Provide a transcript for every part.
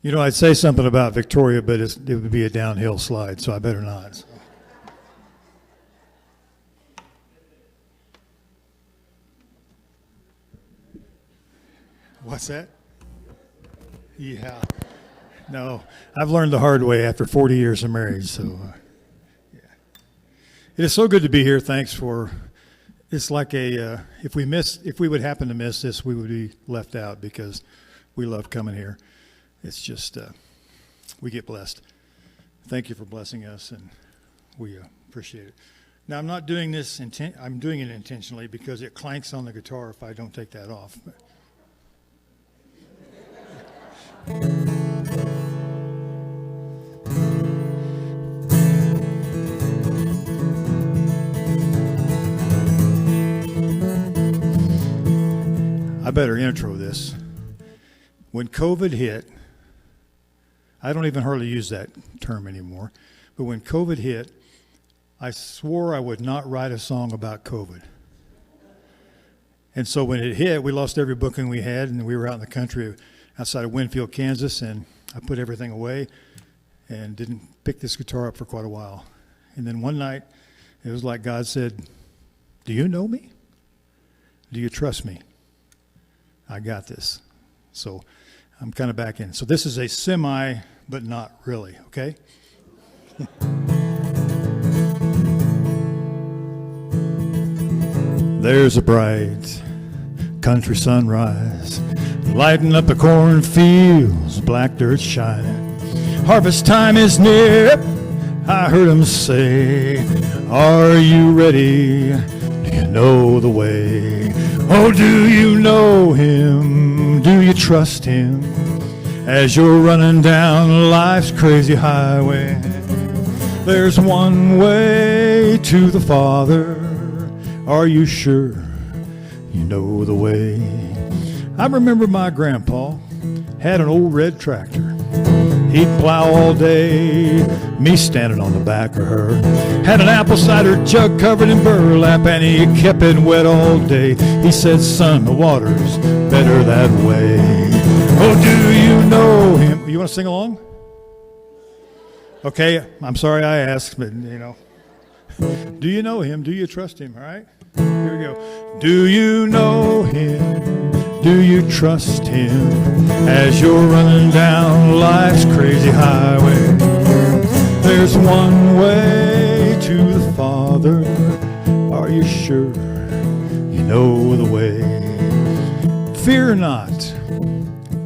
You know, I'd say something about Victoria, but it would be a downhill slide, so I better not. So. What's that? Yeah. No, I've learned the hard way after 40 years of marriage, so yeah. It is so good to be here. Thanks for, it's like if we would happen to miss this, we would be left out because we love coming here. It's just, we get blessed. Thank you for blessing us, and we appreciate it. Now, I'm not doing this, I'm doing it intentionally because it clanks on the guitar if I don't take that off. I better intro this. When COVID hit, I don't even hardly use that term anymore, but when COVID hit, I swore I would not write a song about COVID. And so when it hit, we lost every booking we had, and we were out in the country outside of Winfield, Kansas, and I put everything away and didn't pick this guitar up for quite a while. And then one night, it was like God said, "Do you know me? Do you trust me? I got this." So I'm kind of back in. So this is a semi, but not really, okay? There's a bright country sunrise, lighting up the cornfields, black dirt shining. Harvest time is near, I heard him say, "Are you ready? Do you know the way? Oh, do you know him? Do you trust him? As you're running down life's crazy highway, there's one way to the Father. Are you sure you know the way?" I remember my grandpa had an old red tractor. He'd plow all day, me standing on the back of her. Had an apple cider jug covered in burlap, and he kept it wet all day. He said, "Son, the water's better that way." Oh, do you know him? You want to sing along? Okay, I'm sorry I asked, but you know. Do you know him? Do you trust him? All right, here we go. Do you know him? Do you trust him? As you're running down life's crazy highway, there's one way to the Father. Are you sure you know the way? Fear not,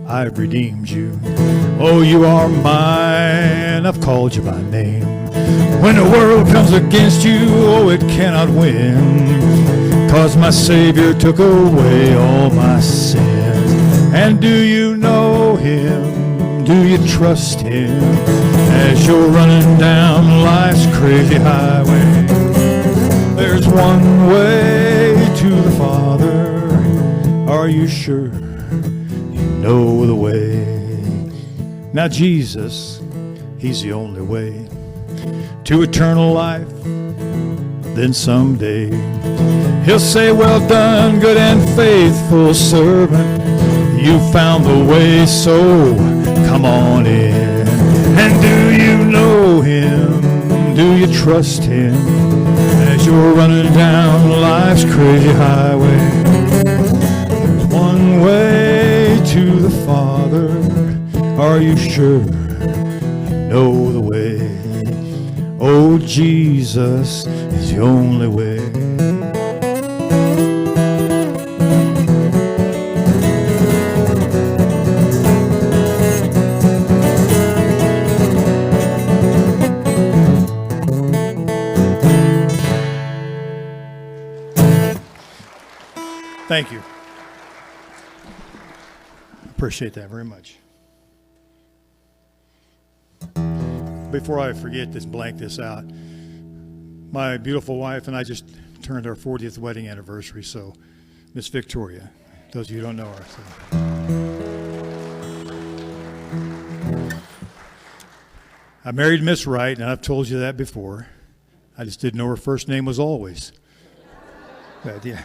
I've redeemed you. Oh, you are mine, I've called you by name. When the world comes against you, oh, it cannot win. 'Cause my Savior took away all my sins. And do you know him? Do you trust him? As you're running down life's crazy highway, there's one way to the Father. Are you sure you know the way? Now Jesus, he's the only way to eternal life. Then someday he'll say, "Well done, good and faithful servant. You found the way, so come on in." And do you know him? Do you trust him? As you're running down life's crazy highway, there's one way to the Father. Are you sure you know the way? Oh, Jesus is the only way. Thank you. Appreciate that very much. Before I forget this, blank this out. My beautiful wife and I just turned our 40th wedding anniversary, so Miss Victoria, those of you who don't know her. So. I married Miss Wright, and I've told you that before. I just didn't know her first name was Always. But, yeah.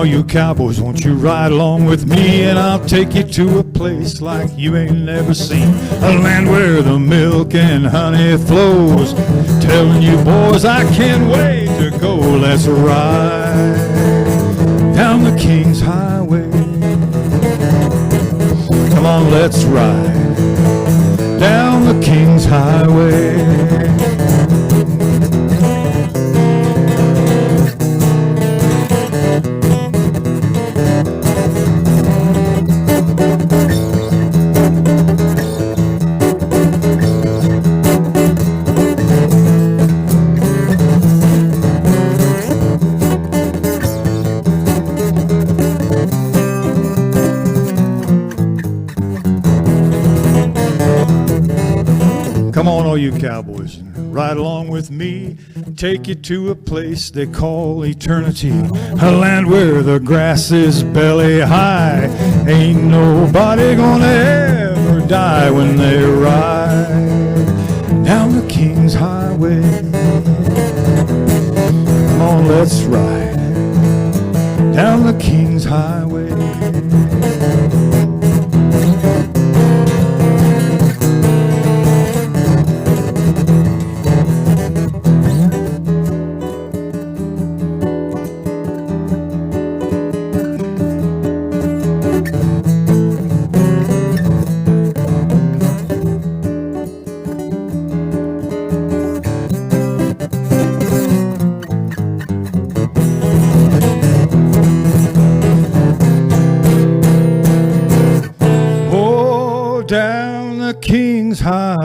all you cowboys, won't you ride along with me, and I'll take you to a place like you ain't never seen. A land where the milk and honey flows. Telling you boys, I can't wait to go. Let's ride down the King's Highway. Come on, let's ride down the King's Highway. Come on, all you cowboys, and ride along with me. Take you to a place they call eternity. A land where the grass is belly high. Ain't nobody gonna ever die when they ride down the King's Highway. Come on, let's ride down the King's Highway. Down the King's Highway.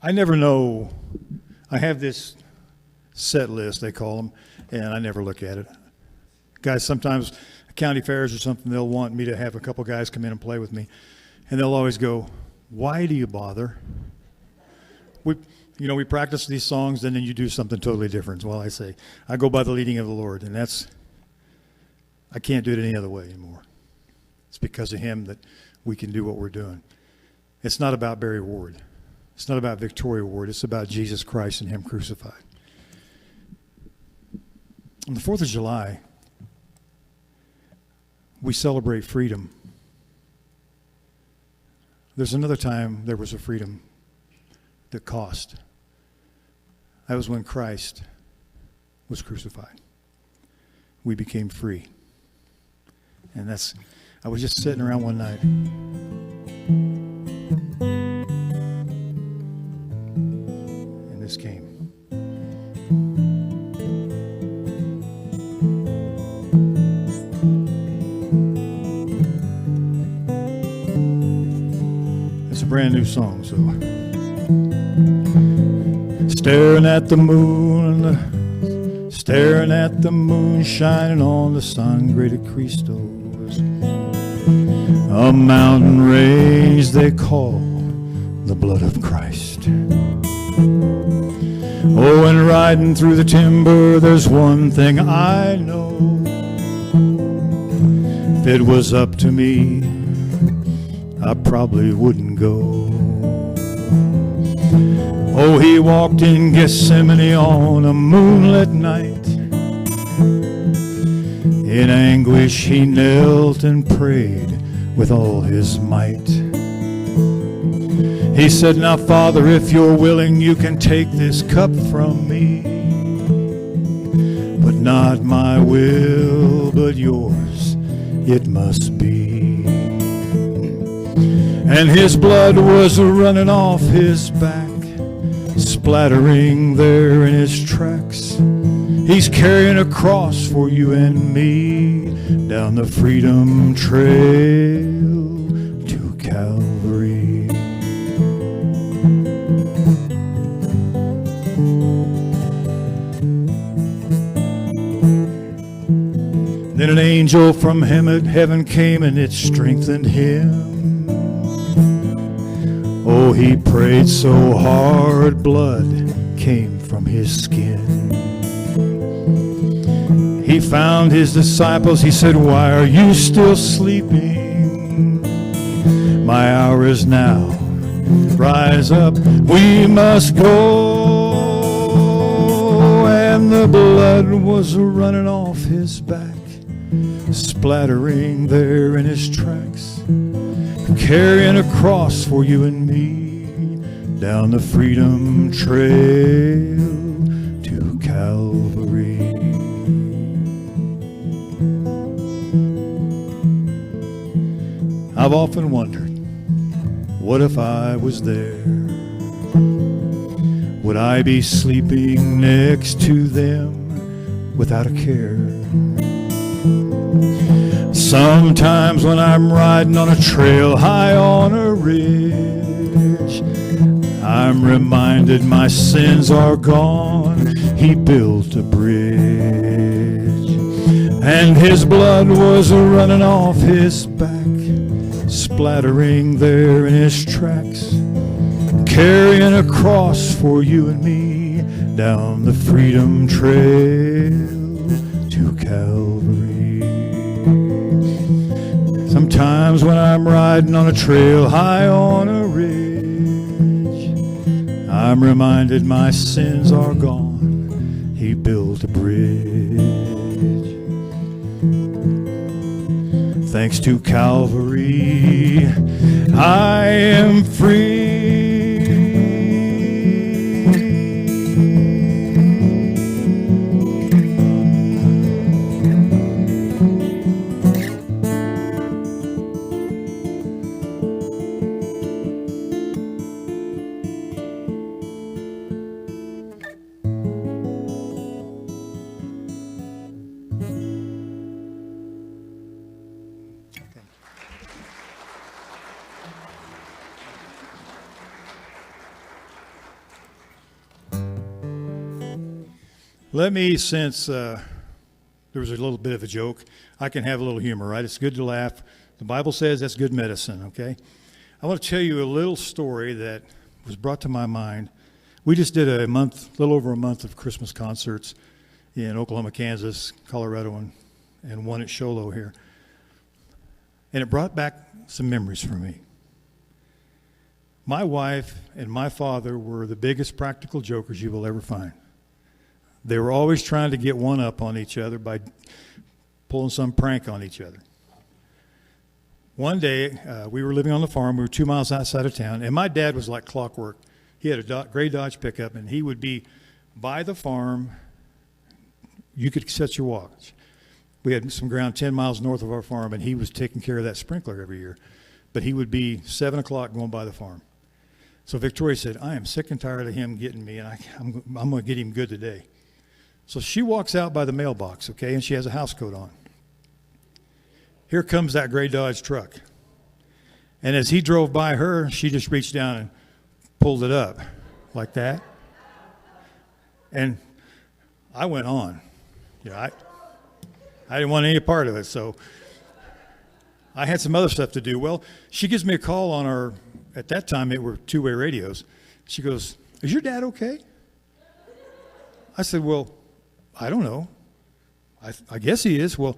I never know. I have this set list, they call them, and I never look at it. Guys, sometimes county fairs or something, they'll want me to have a couple guys come in and play with me, and they'll always go, "Why do you bother? We practice these songs, and then you do something totally different." Well, I say, I go by the leading of the Lord, and I can't do it any other way anymore. It's because of Him that we can do what we're doing. It's not about Barry Ward. It's not about Victoria Ward. It's about Jesus Christ and Him crucified. On the 4th of July, we celebrate freedom. There's another time there was a freedom that cost. That was when Christ was crucified. We became free. And I was just sitting around one night. And this came. Brand new song, so staring at the moon shining on the Sangre de Cristos, a mountain range they call the blood of Christ. Oh, and riding through the timber, there's one thing I know: if it was up to me, I probably wouldn't go. Oh, He walked in Gethsemane on a moonlit night. In anguish He knelt and prayed with all His might. He said, "Now, Father, if you're willing, you can take this cup from me. But not my will, but yours it must be." And His blood was running off His back, splattering there in His tracks. He's carrying a cross for you and me down the freedom trail to Calvary. Then an angel from heaven came, and it strengthened him. Oh, Oh, he prayed so hard, blood came from his skin. He found his disciples, he said, why are you still sleeping? My hour is now, rise up, we must go. And the blood was running off his back, splattering there in his tracks, carrying a cross for you and me down the freedom trail to Calvary. I've often wondered, what if I was there? Would I be sleeping next to them without a care? Sometimes when I'm riding on a trail high on a ridge, I'm reminded my sins are gone. He built a bridge, and his blood was running off his back, splattering there in his tracks, carrying a cross for you and me down the freedom trail to Calvary. Sometimes when I'm riding on a trail high on a ridge, I'm reminded my sins are gone. He built a bridge. Thanks to Calvary, I am free. Let me, since there was a little bit of a joke, I can have a little humor, right? It's good to laugh. The Bible says that's good medicine, okay? I want to tell you a little story that was brought to my mind. We just did a little over a month of Christmas concerts in Oklahoma, Kansas, Colorado, and one at Show Low here. And it brought back some memories for me. My wife and my father were the biggest practical jokers you will ever find. They were always trying to get one up on each other by pulling some prank on each other. One day, we were living on the farm. We were 2 miles outside of town, and my dad was like clockwork. He had a gray Dodge pickup, and he would be by the farm. You could set your watch. We had some ground 10 miles north of our farm, and he was taking care of that sprinkler every year. But he would be 7 o'clock going by the farm. So Victoria said, I am sick and tired of him getting me, and I'm going to get him good today. So she walks out by the mailbox, okay, and she has a house coat on. Here comes that gray Dodge truck. And as he drove by her, she just reached down and pulled it up like that. And I went on. You know, I didn't want any part of it, so I had some other stuff to do. Well, she gives me a call on our, at that time, it were two-way radios. She goes, is your dad okay? I said, well, I don't know. I guess he is. Well,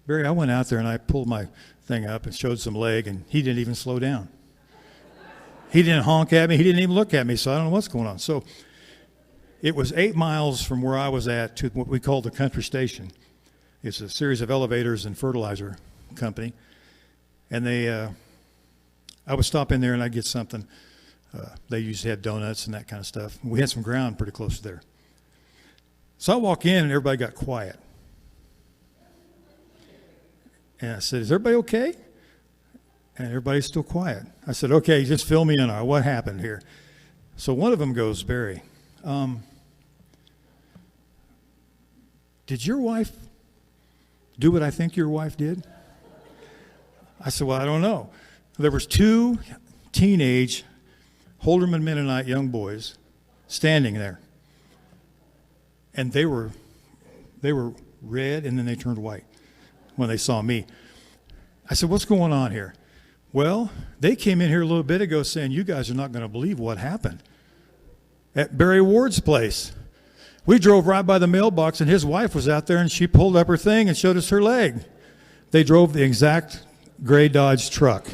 Barry, I went out there and I pulled my thing up and showed some leg, and he didn't even slow down. He didn't honk at me. He didn't even look at me, so I don't know what's going on. So it was 8 miles from where I was at to what we call the country station. It's a series of elevators and fertilizer company. And I would stop in there and I'd get something. They usually had donuts and that kind of stuff. We had some ground pretty close to there. So I walk in and everybody got quiet. And I said, is everybody okay? And everybody's still quiet. I said, okay, just fill me in on what happened here. So one of them goes, Barry, did your wife do what I think your wife did? I said, well, I don't know. There was 2 teenage Holderman Mennonite young boys standing there. And they were red, and then they turned white when they saw me. I said, what's going on here? Well, they came in here a little bit ago saying, you guys are not going to believe what happened at Barry Ward's place. We drove right by the mailbox, and his wife was out there, and she pulled up her thing and showed us her leg. They drove the exact gray Dodge truck.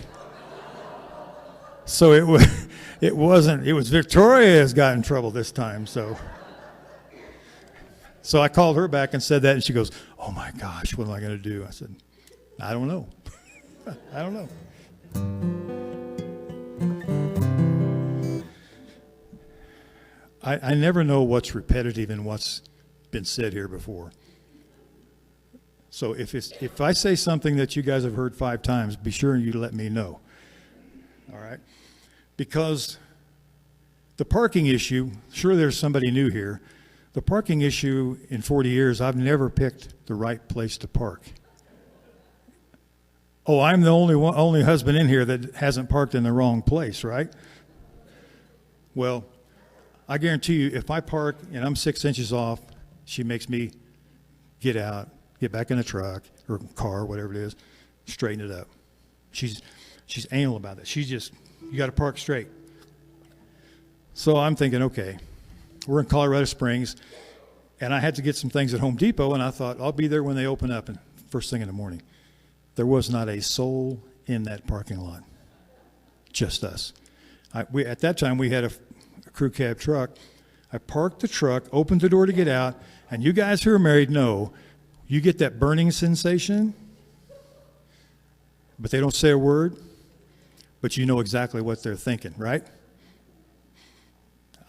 So it was Victoria has got in trouble this time. So I called her back and said that, and she goes, oh my gosh, what am I going to do? I said, I don't know. I don't know. I never know what's repetitive and what's been said here before. So if I say something that you guys have heard 5 times, be sure you let me know. All right? Because the parking issue, sure there's somebody new here. The parking issue in 40 years, I've never picked the right place to park. Oh, I'm the only husband in here that hasn't parked in the wrong place, right? Well, I guarantee you, if I park and I'm 6 inches off, she makes me get out, get back in the truck or car, whatever it is, straighten it up. She's anal about it. You got to park straight. So I'm thinking, okay, we're in Colorado Springs, and I had to get some things at Home Depot, and I thought I'll be there when they open up, and first thing in the morning. There was not a soul in that parking lot, just us. At that time, we had a crew cab truck. I parked the truck, opened the door to get out, and you guys who are married know, you get that burning sensation, but they don't say a word, but you know exactly what they're thinking, right?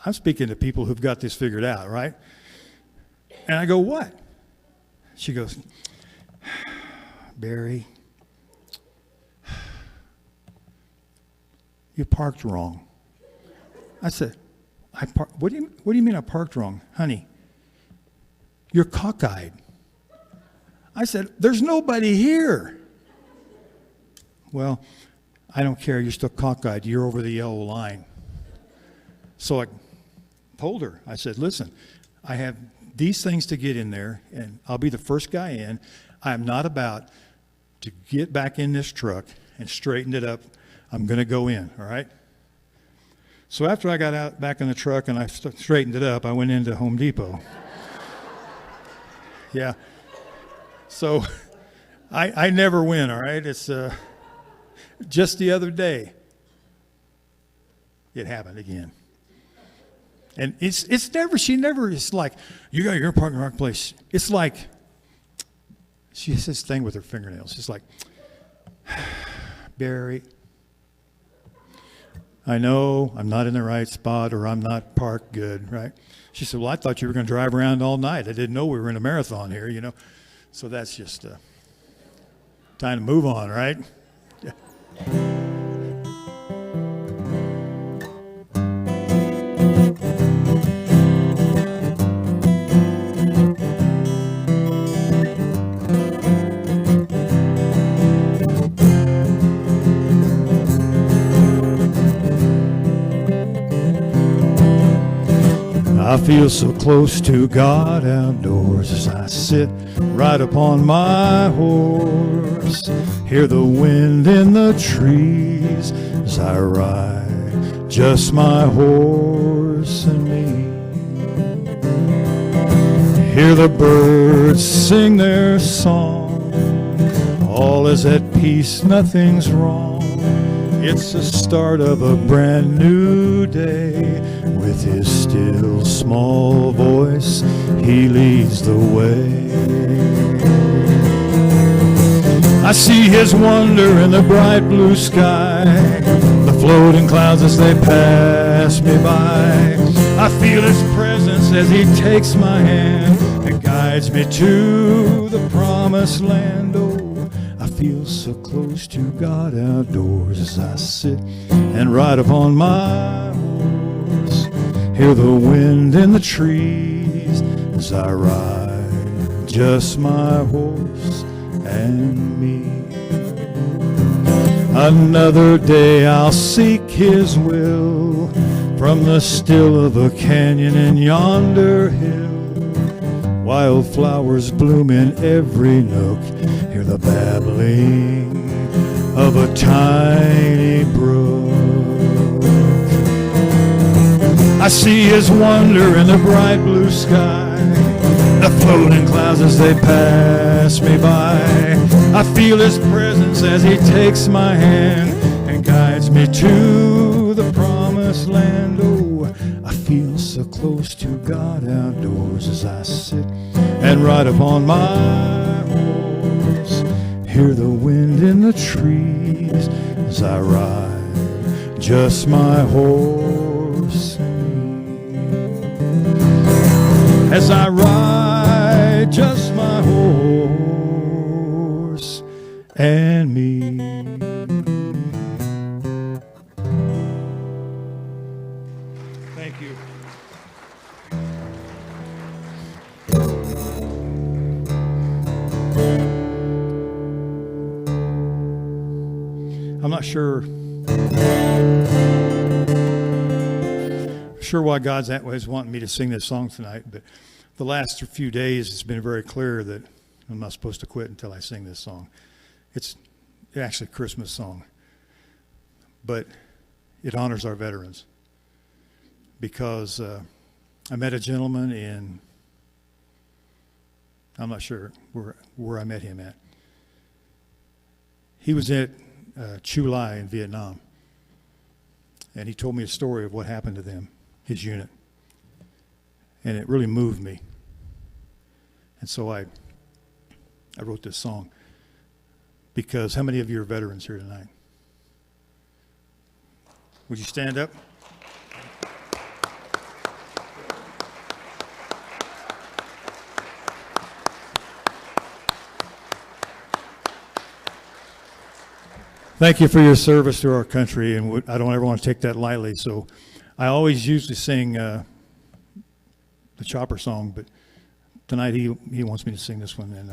I'm speaking to people who've got this figured out, right? And I go, what? She goes, Barry, you parked wrong. I said, what do you mean I parked wrong? Honey, you're cockeyed. I said, there's nobody here. Well, I don't care. You're still cockeyed. You're over the yellow line. So I told her, I said, listen, I have these things to get in there, and I'll be the first guy in. I am not about to get back in this truck and straighten it up. I'm going to go in, all right? So after I got out back in the truck and I straightened it up, I went into Home Depot. Yeah. So I never win, all right? It's just the other day, it happened again. And she never, it's like, you got your parking wrong place. It's like, she has this thing with her fingernails. It's like, Barry, I know I'm not in the right spot or I'm not parked good, right? She said, well, I thought you were going to drive around all night. I didn't know we were in a marathon here, you know. So that's just time to move on, right? Yeah. I feel so close to God outdoors as I sit right upon my horse. Hear the wind in the trees as I ride, just my horse and me. Hear the birds sing their song, all is at peace, nothing's wrong. It's the start of a brand new day. With his still small voice, he leads the way. I see his wonder in the bright blue sky, the floating clouds as they pass me by. I feel his presence as he takes my hand and guides me to the promised land. Oh, I feel so close to God outdoors as I sit and ride upon my horse. Hear the wind in the trees as I ride, just my horse and me. Another day I'll seek his will from the still of a canyon in yonder hill. Wildflowers bloom in every nook, hear the babbling of a tiny brook. I see his wonder in the bright blue sky, the floating clouds as they pass me by. I feel his presence as he takes my hand and guides me to the promised land. Oh, I feel so close to God outdoors as I sit and ride upon my horse. Hear the wind in the trees as I ride, just my horse and me. As I ride, just my horse and me. Thank you. I'm not sure why God's that way is wanting me to sing this song tonight, but the last few days it's been very clear that I'm not supposed to quit until I sing this song. It's actually a Christmas song, but it honors our veterans because I met a gentleman in, I'm not sure where I met him at. He was at Chu Lai in Vietnam, and he told me a story of what happened to them, his unit, and it really moved me. And so I wrote this song because how many of you are veterans here tonight? Would you stand up? Thank you for your service to our country, and I don't ever want to take that lightly. So I always usually sing the Chopper song, but tonight he wants me to sing this one. And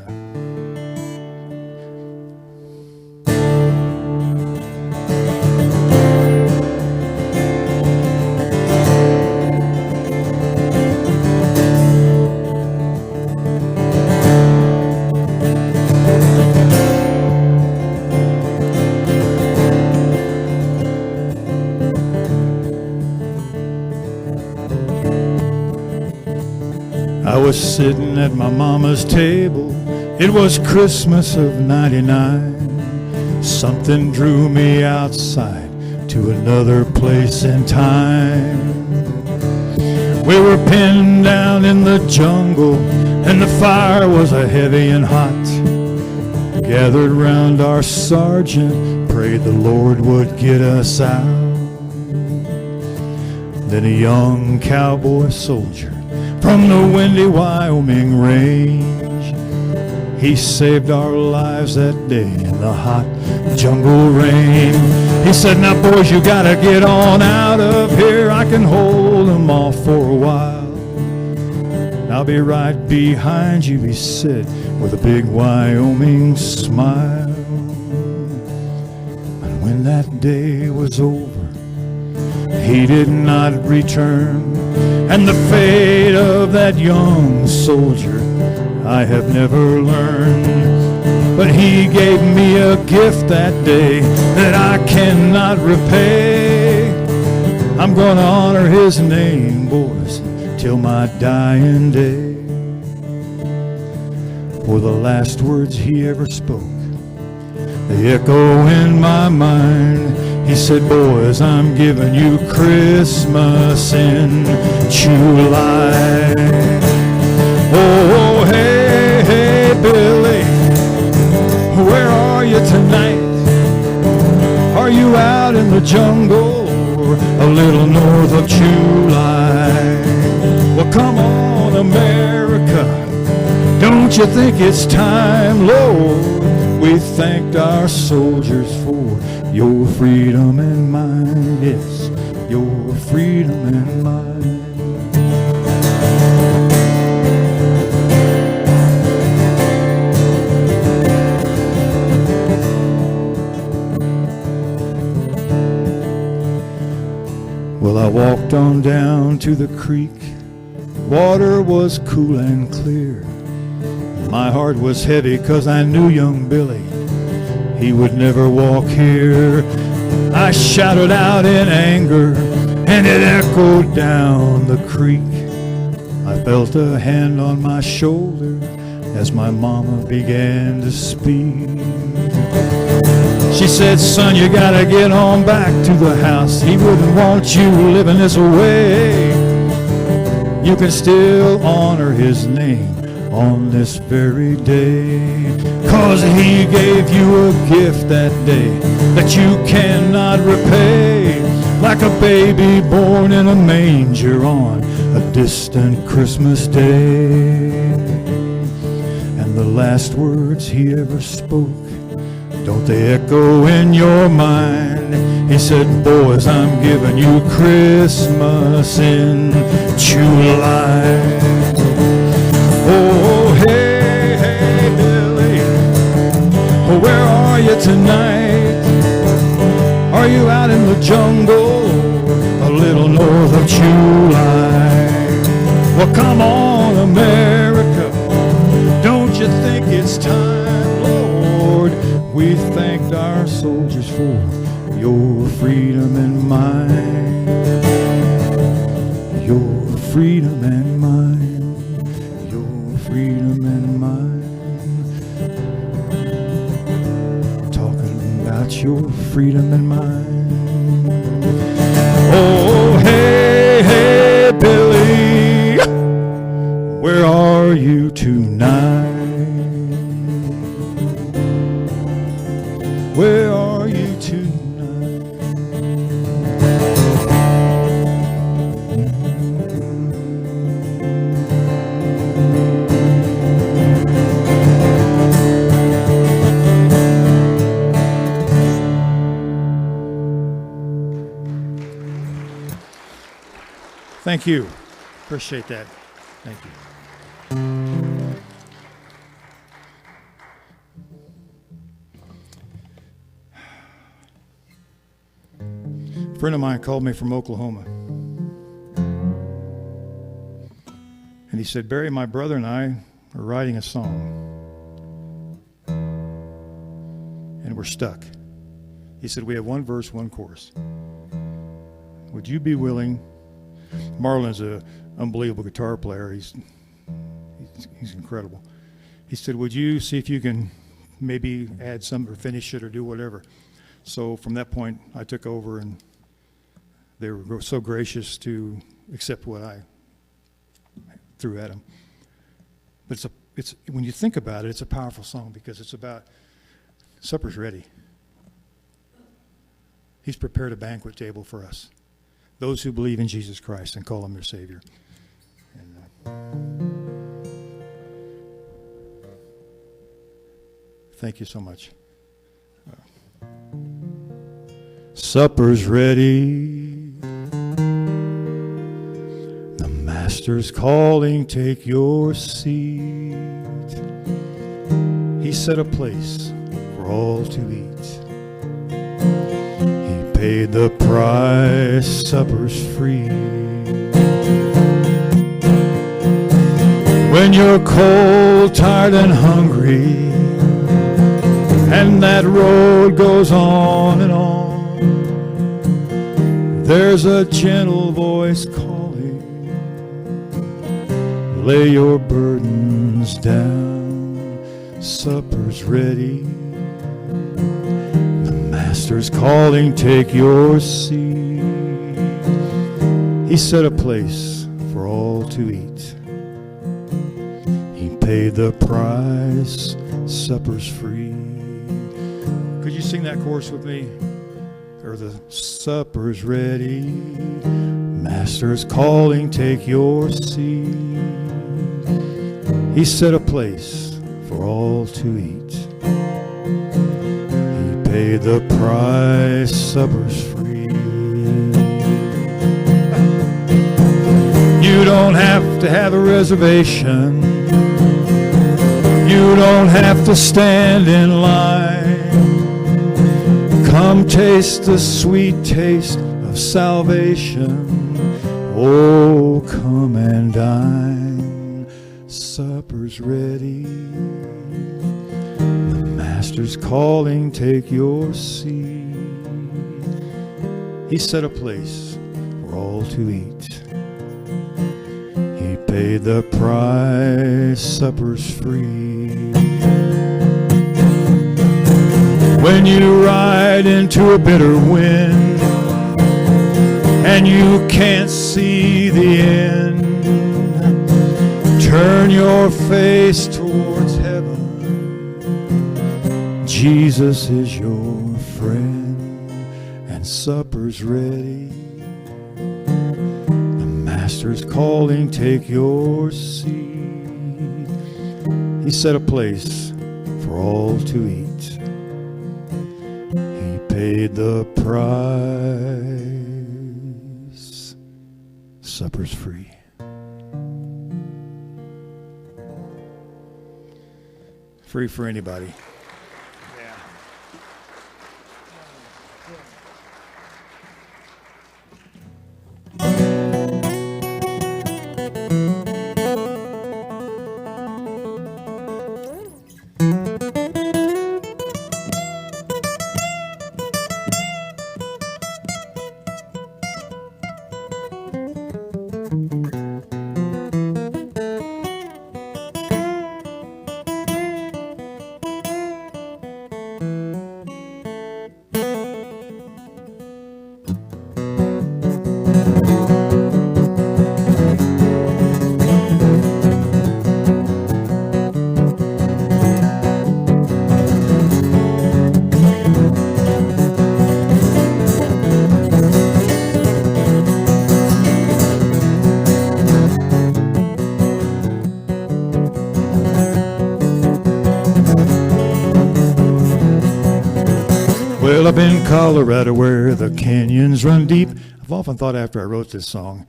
I was sitting at my mama's table. It was Christmas of '99. Something drew me outside to another place and time. We were pinned down in the jungle, and the fire was a heavy and hot. Gathered round our sergeant, prayed the Lord would get us out. Then a young cowboy soldier from the windy Wyoming range, he saved our lives that day in the hot jungle rain. He said, now boys, you gotta get on out of here. I can hold them off for a while. I'll be right behind you, he said, with a big Wyoming smile. And when that day was over, he did not return. And the fate of that young soldier I have never learned. But he gave me a gift that day that I cannot repay. I'm gonna honor his name, boys, till my dying day. For the last words he ever spoke, they echo in my mind. He said, boys, I'm giving you Christmas in July. Oh, hey, hey, Billy, where are you tonight? Are you out in the jungle or a little north of July? Well, come on, America, don't you think it's time, Lord? We thanked our soldiers for your freedom and mine, yes, your freedom and mine. Well, I walked on down to the creek. Water was cool and clear. My heart was heavy 'cause I knew young Billy. he would never walk here. I shouted out in anger, and it echoed down the creek. I felt a hand on my shoulder as my mama began to speak. She said, son, you gotta get on back to the house. He wouldn't want you living this way. You can still honor his name on this very day, 'cause he gave you a gift that day that you cannot repay, like a baby born in a manger on a distant Christmas day. And the last words he ever spoke, don't they echo in your mind? He said, boys, I'm giving you Christmas in July. Oh, hey, hey, Billy, where are you tonight? Are you out in the jungle, a little north of July? Well, come on, America, don't you think it's time, Lord? We thanked our soldiers for your freedom and mine, your freedom and mine, your freedom and mine. Talking about your freedom and mine. Oh, hey, hey, Billy, where are you tonight? Where are you tonight? Thank you. Appreciate that. Thank you. A friend of mine called me from Oklahoma. And he said, Barry, my brother and I are writing a song. And we're stuck. He said, we have one verse, one chorus. Would you be willing? Marlon's an unbelievable guitar player. He's incredible. He said, would you see if you can maybe add some or finish it or do whatever? So from that point, I took over, and they were so gracious to accept what I threw at them. But it's when you think about it, it's a powerful song because it's about supper's ready. He's prepared a banquet table for us, those who believe in Jesus Christ and call him their Savior. And, thank you so much. Supper's ready. The Master's calling, take your seat. He set a place for all to eat. He paid the price, supper's free. When you're cold, tired, and hungry, and that road goes on and on, there's a gentle voice calling, lay your burdens down, supper's ready. The Master's calling, take your seat. He set a place for all to eat. He paid the price, supper's free. Could you sing that chorus with me? Or the supper's ready, Master's calling, take your seat. He set a place for all to eat. He paid the price, supper's free. You don't have to have a reservation. You don't have to stand in line. Come taste the sweet taste of salvation. Oh, come and dine. Supper's ready. The Master's calling, take your seat. He set a place for all to eat. He paid the price, supper's free. When you ride into a bitter wind and you can't see the end, turn your face towards heaven. Jesus is your friend, and supper's ready. The Master's calling, take your seat. He set a place for all to eat. He paid the price. Supper's free. Free for anybody. Well, up in Colorado where the canyons run deep, I've often thought after I wrote this song,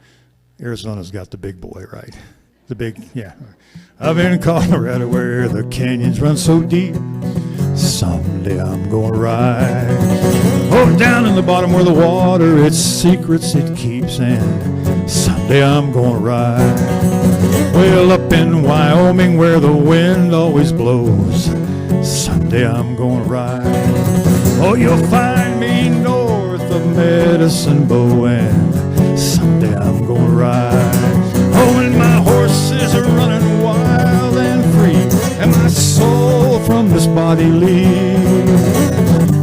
Arizona's got the big boy, right? The big, yeah. Up in Colorado where the canyons run so deep, someday I'm gonna ride. Oh, down in the bottom where the water, its secrets it keeps, and someday I'm gonna ride. Well, up in Wyoming where the wind always blows, someday I'm gonna ride. Oh, you'll find me north of Medicine Bow, and someday I'm gonna ride. Oh, and my horses are running wild and free, and my soul from this body leaves.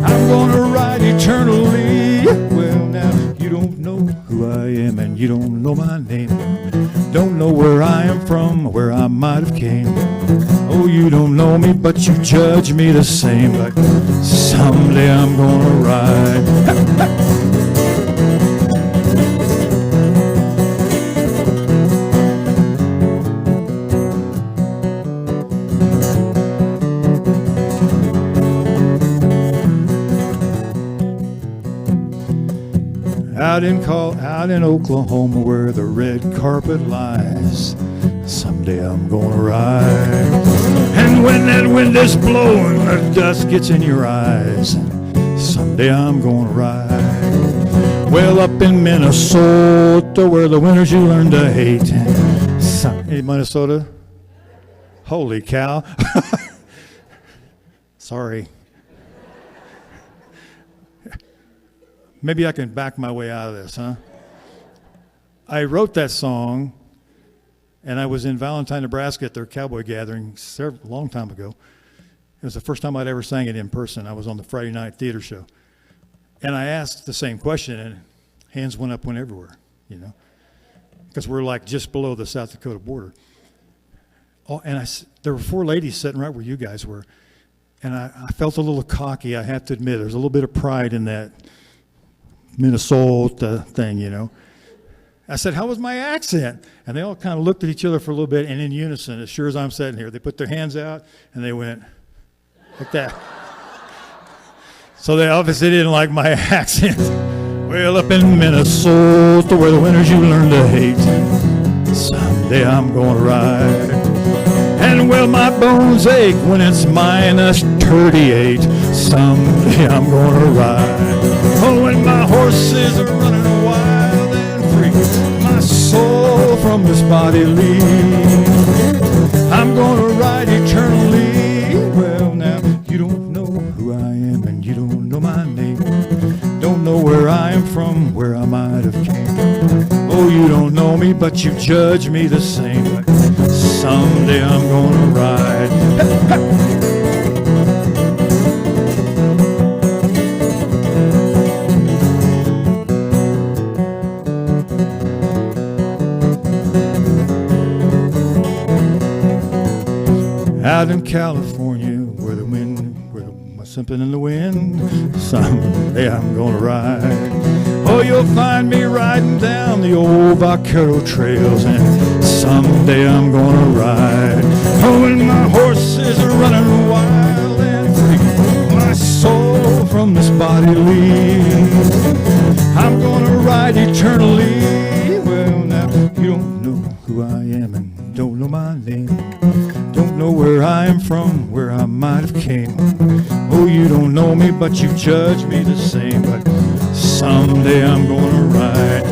I'm gonna ride eternally. Well, now, you don't know who I am, and you don't know my name. Don't know where I am from, where I might have came. Oh, you don't know me, but you judge me the same. Like someday I'm gonna ride. Out in Oklahoma where the red carpet lies, someday I'm gonna ride. And when that wind is blowing, the dust gets in your eyes, someday I'm gonna ride. Well, up in Minnesota where the winters you learn to hate. Hey, Minnesota? Holy cow. Sorry. Maybe I can back my way out of this, huh? I wrote that song, and I was in Valentine, Nebraska at their cowboy gathering a long time ago. It was the first time I'd ever sang it in person. I was on the Friday night theater show. And I asked the same question, and hands went up, went everywhere, you know, because we're like just below the South Dakota border. Oh, and there were 4 ladies sitting right where you guys were, and I felt a little cocky, I have to admit. There's a little bit of pride in that Minnesota thing, you know. I said, how was my accent? And they all kind of looked at each other for a little bit, and in unison, as sure as I'm sitting here, they put their hands out, and they went like that. So they obviously didn't like my accent. Well, up in Minnesota, where the winters you learn to hate, someday I'm gonna ride. And well, my bones ache when it's minus 38, someday I'm gonna ride. Oh, and my horses are running wild and free, my soul from this body leaves. I'm gonna ride eternally. Well, now, you don't know but you judge me the same. But someday I'm gonna ride. Out in California, where the wind, where something in the wind, someday I'm gonna ride. Oh, you'll find me riding down the old vaquero trails, and someday I'm gonna ride. Oh, when my horses are running wild and free, my soul from this body leaves, I'm gonna ride eternally. Well, now you don't know who I am and don't know my name. Don't know where I am from, where I might have came. Oh, you don't know me, but you judge me the same. But someday I'm gonna ride.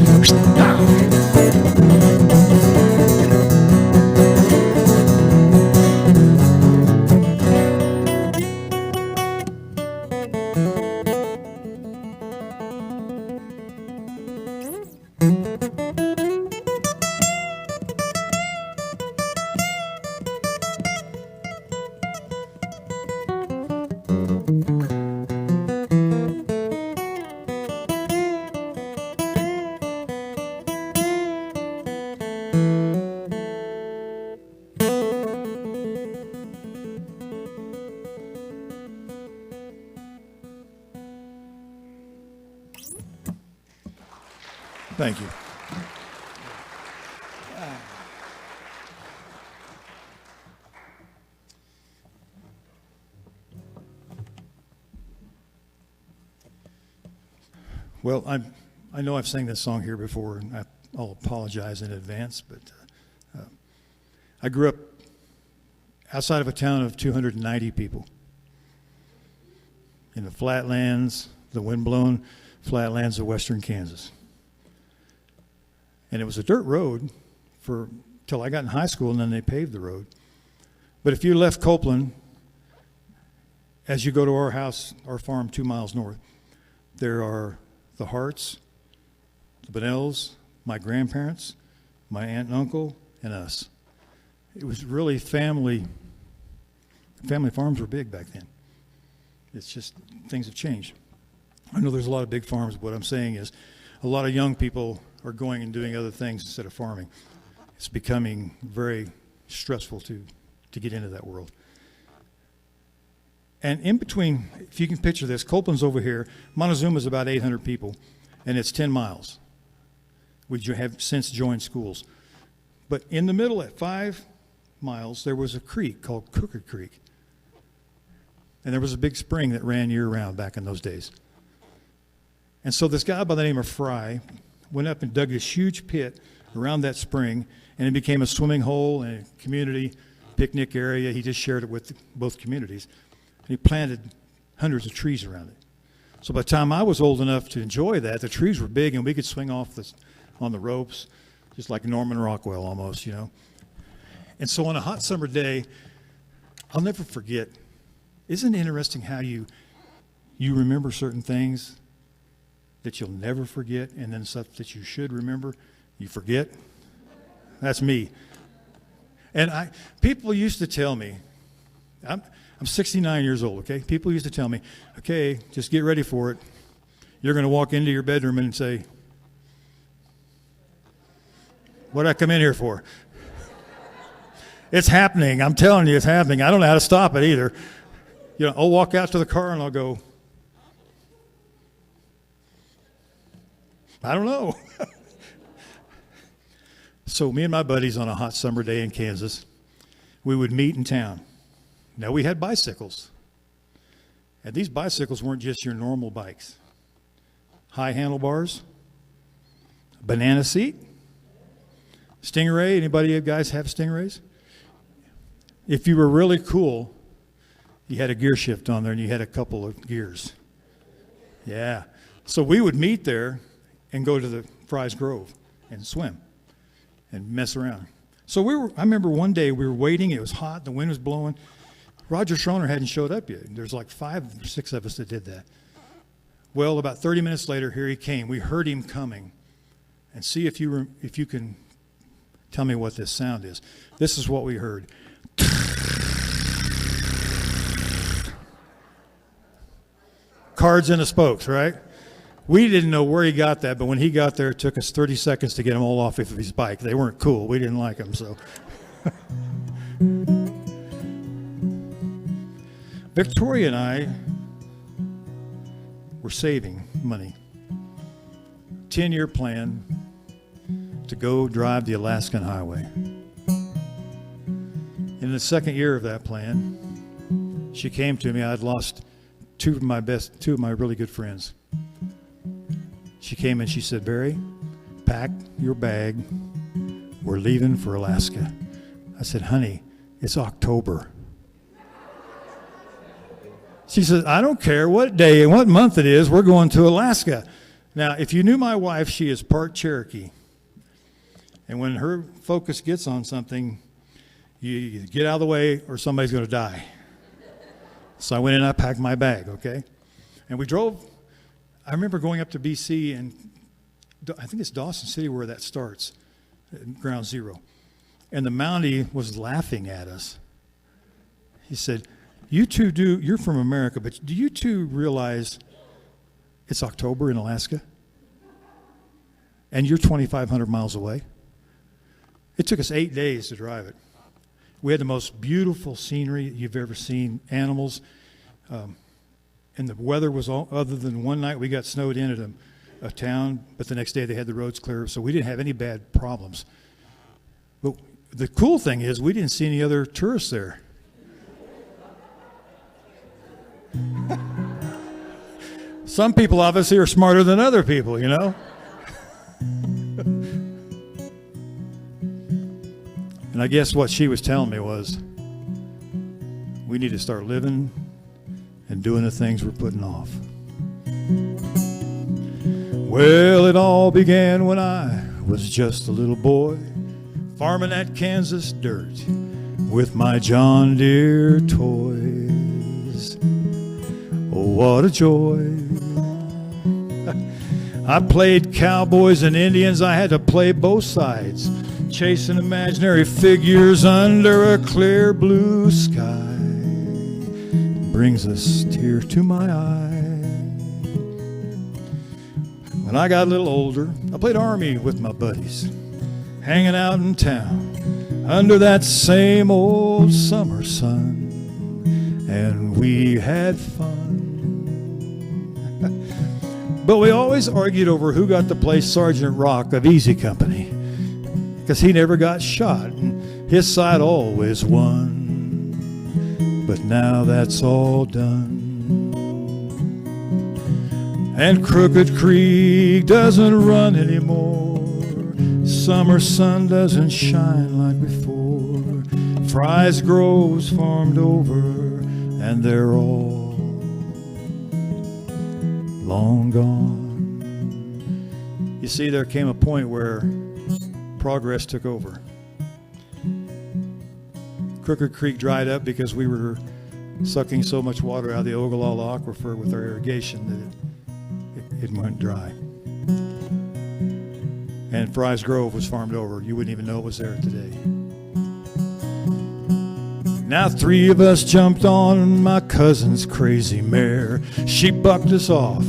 Thank you. Well, I know I've sang this song here before, and I'll apologize in advance, but I grew up outside of a town of 290 people in the flatlands, the windblown flatlands of western Kansas. And it was a dirt road till I got in high school, and then they paved the road. But if you left Copeland, as you go to our house, our farm 2 miles north, there are the Harts, the Bunnells, my grandparents, my aunt and uncle, and us. It was really family farms were big back then. It's just things have changed. I know there's a lot of big farms, but what I'm saying is a lot of young people are going and doing other things instead of farming. It's becoming very stressful to get into that world. And in between, if you can picture this, Copeland's over here. Montezuma's about 800 people, and it's 10 miles. We have since joined schools. But in the middle, at 5 miles, there was a creek called Cooker Creek. And there was a big spring that ran year-round back in those days. And so this guy by the name of Fry went up and dug this huge pit around that spring, and it became a swimming hole and a community picnic area. He just shared it with both communities. And he planted hundreds of trees around it. So by the time I was old enough to enjoy that, the trees were big, and we could swing off on the ropes, just like Norman Rockwell almost, you know. And so on a hot summer day, I'll never forget. Isn't it interesting how you remember certain things that you'll never forget, and then stuff that you should remember, you forget? That's me. And people used to tell me, I'm 69 years old, okay? People used to tell me, okay, just get ready for it. You're going to walk into your bedroom and say, what did I come in here for? It's happening. I'm telling you, it's happening. I don't know how to stop it either. You know, I'll walk out to the car and I'll go, I don't know. So me and my buddies on a hot summer day in Kansas, we would meet in town. Now we had bicycles. And these bicycles weren't just your normal bikes. High handlebars, banana seat, Stingray. Anybody guys have Stingrays? If you were really cool, you had a gear shift on there and you had a couple of gears. Yeah. So we would meet there and go to the Fry's Grove and swim and mess around. So I remember one day we were waiting. It was hot. The wind was blowing. Roger Schroner hadn't showed up yet. There's like 5 or 6 of us that did that. Well, about 30 minutes later, here he came. We heard him coming. And see if you can Tell me what this sound is. This is what we heard. Cards in the spokes, right? We didn't know where he got that, but when he got there, it took us 30 seconds to get him all off of his bike. They weren't cool. We didn't like them, so. Victoria and I were saving money. 10-year plan to go drive the Alaskan Highway. In the second year of that plan, she came to me. I'd lost two of my really good friends. She came and she said, Barry, pack your bag. We're leaving for Alaska. I said, honey, it's October. She said, I don't care what day and what month it is, we're going to Alaska. Now, if you knew my wife, she is part Cherokee. And when her focus gets on something, you get out of the way or somebody's going to die. So I went in and I packed my bag, okay? And we drove. I remember going up to BC, and I think it's Dawson City where that starts, ground zero. And the Mountie was laughing at us. He said, you're from America, but do you two realize it's October in Alaska? And you're 2,500 miles away? It took us 8 days to drive it. We had the most beautiful scenery you've ever seen, animals. And the weather was all, other than one night we got snowed in at a town, but the next day they had the roads clear, so we didn't have any bad problems. But the cool thing is we didn't see any other tourists there. Some people obviously are smarter than other people, you know? And I guess what she was telling me was, we need to start living and doing the things we're putting off. Well, it all began when I was just a little boy, farming that Kansas dirt with my John Deere toys. Oh, what a joy. I played cowboys and Indians. I had to play both sides, chasing imaginary figures under a clear blue sky. Brings a tear to my eye. When I got a little older, I played Army with my buddies, hanging out in town under that same old summer sun, and we had fun. But we always argued over who got to play Sergeant Rock of Easy Company, because he never got shot and his side always won. But now that's all done, and Crooked Creek doesn't run anymore. Summer sun doesn't shine like before. Fry's Grove's farmed over, and they're all long gone. You see, there came a point where progress took over. Crooked Creek dried up because we were sucking so much water out of the Ogallala Aquifer with our irrigation that it went dry. And Fry's Grove was farmed over. You wouldn't even know it was there today. Now 3 of us jumped on my cousin's crazy mare. She bucked us off.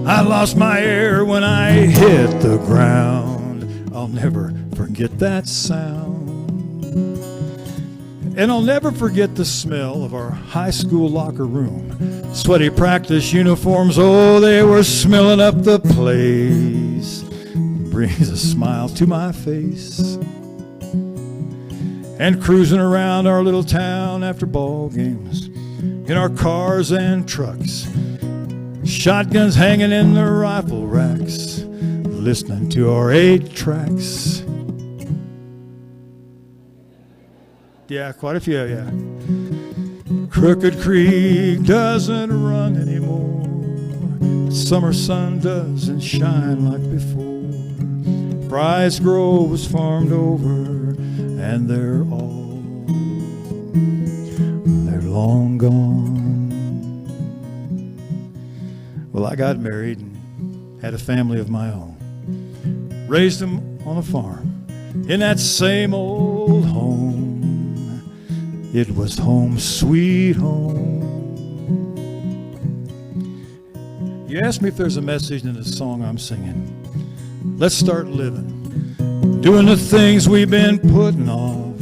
I lost my air when I hit the ground. I'll never forget that sound. And I'll never forget the smell of our high school locker room. Sweaty practice uniforms, oh, they were smelling up the place. Brings a smile to my face. And cruising around our little town after ball games, in our cars and trucks, shotguns hanging in the rifle racks, listening to our 8 tracks. Yeah, quite a few, yeah. Crooked Creek doesn't run anymore. Summer sun doesn't shine like before. Fry's Grove was farmed over, and they're long gone. Well, I got married and had a family of my own. Raised them on a farm. in that same old home. It was home sweet home. You ask me if there's a message in the song I'm singing. Let's start living, doing the things we've been putting off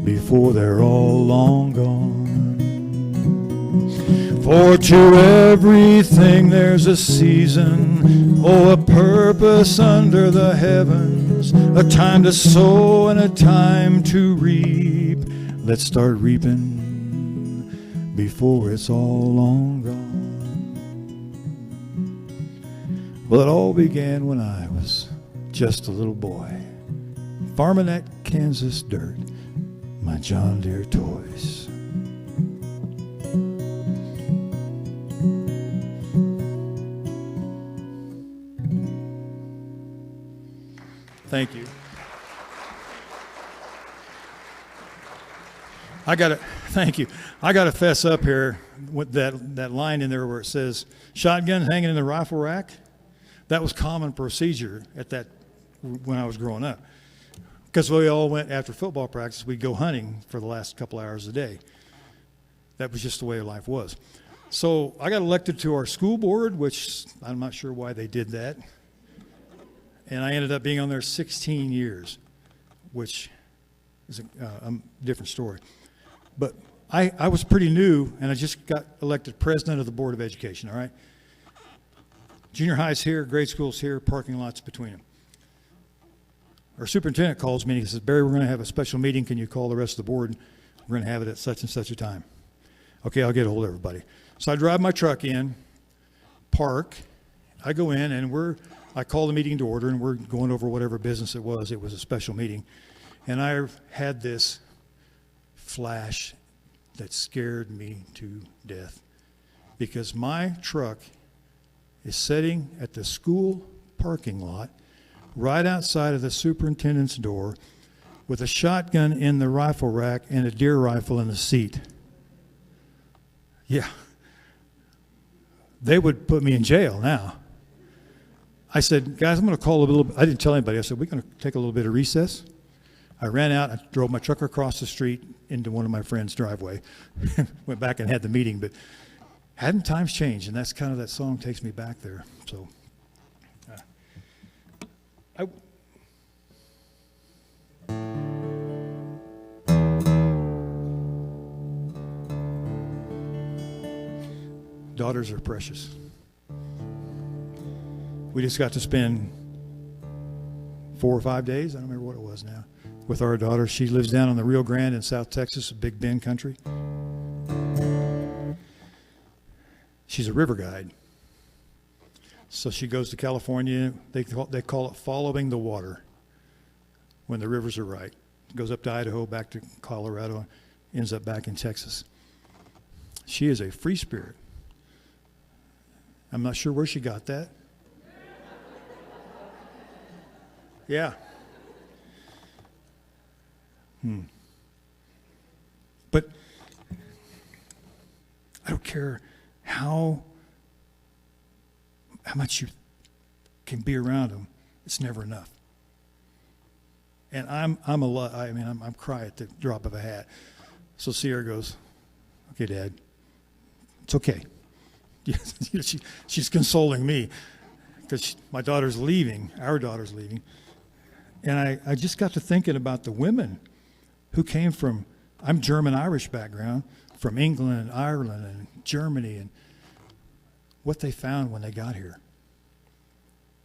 before they're all long gone. For to everything there's a season, oh, a purpose under the heavens, a time to sow and a time to reap. Let's start reaping before it's all long gone. Well, it all began when I was just a little boy, farming that Kansas dirt, my John Deere toys. Thank you. Thank you. I got to fess up here with that line in there where it says, shotgun hanging in the rifle rack. That was common procedure when I was growing up. Because we all went after football practice, we'd go hunting for the last couple hours a day. That was just the way life was. So I got elected to our school board, which I'm not sure why they did that. And I ended up being on there 16 years, which is a different story. But I was pretty new, and I just got elected president of the Board of Education, all right? Junior high's here, grade school's here, parking lots between them. Our superintendent calls me and he says, Barry, we're going to have a special meeting. Can you call the rest of the board? We're going to have it at such and such a time. Okay, I'll get a hold of everybody. So I drive my truck in, park, I go in, and I call the meeting to order, and we're going over whatever business it was. It was a special meeting. And I had this flash that scared me to death, because my truck is sitting at the school parking lot right outside of the superintendent's door with a shotgun in the rifle rack and a deer rifle in the seat. Yeah. They would put me in jail now. I said, guys, I'm going to call a little. I didn't tell anybody. I said, we're going to take a little bit of recess. I ran out. I drove my truck across the street into one of my friend's driveway. Went back and had the meeting, but hadn't times changed? And that's kind of that song takes me back there. So, daughters are precious. We just got to spend 4 or 5 days, I don't remember what it was now, with our daughter. She lives down on the Rio Grande in South Texas, Big Bend country. She's a river guide. So she goes to California. They call it following the water when the rivers are right. Goes up to Idaho, back to Colorado, ends up back in Texas. She is a free spirit. I'm not sure where she got that. Yeah. But I don't care how much you can be around them. It's never enough. And I'm cry at the drop of a hat. So Sierra goes, okay, Dad, it's okay. She's consoling me because my daughter's leaving, our daughter's leaving. And I just got to thinking about the women who came from, I'm German-Irish background, from England and Ireland and Germany, and what they found when they got here.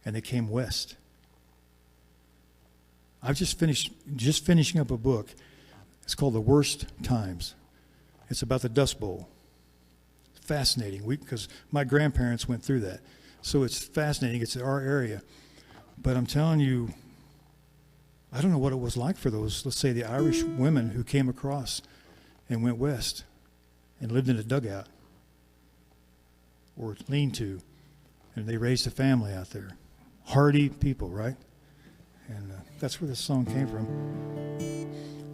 And they came west. I've just finishing up a book. It's called The Worst Times. It's about the Dust Bowl. Fascinating, because my grandparents went through that. So it's fascinating. It's our area. But I'm telling you, I don't know what it was like for those, let's say, the Irish women who came across and went west and lived in a dugout or lean-to, and they raised a family out there. Hardy people, right? And that's where this song came from.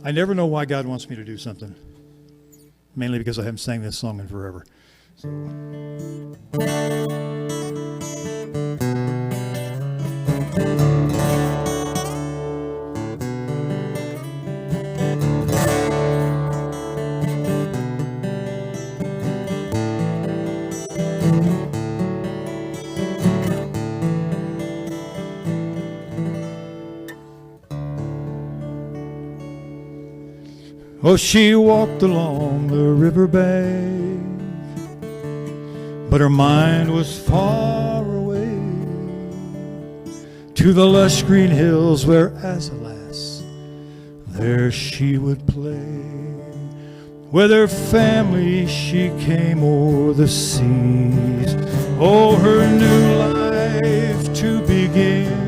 I never know why God wants me to do something, mainly because I haven't sang this song in forever. So. Oh, she walked along the riverbank, but her mind was far away to the lush green hills where, as a lass, there she would play. With her family she came o'er the seas, oh, her new life to begin.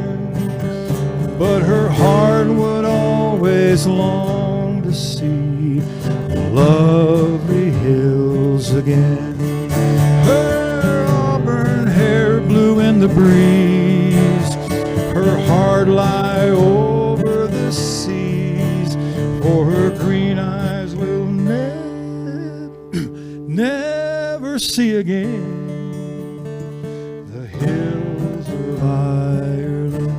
But her heart would always long to see the lovely hills again. Her auburn hair blew in the breeze, her heart lie over the seas, for her green eyes will never see again the hills of Ireland.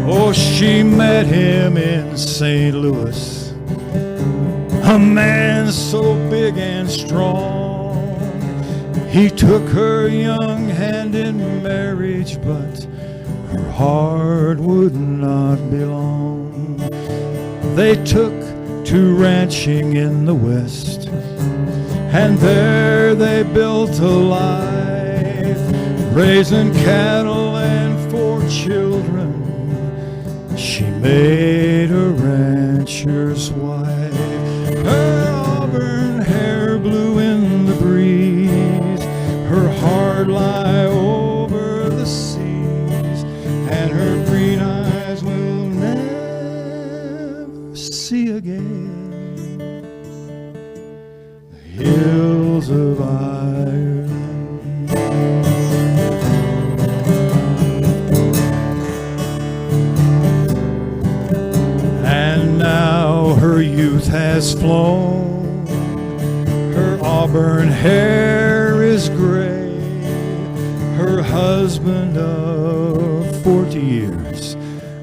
Oh, she met him in St. Louis, a man so big and strong. He took her young hand in marriage, but her heart would not belong. They took to ranching in the West, and there they built a life, raising cattle and 4 children. She made a rancher's wife. Her auburn hair blew in the breeze, her heart lie over the seas, and her green eyes will never see again the hills of Ireland. And now her youth has flown, her auburn hair is gray, her husband of 40 years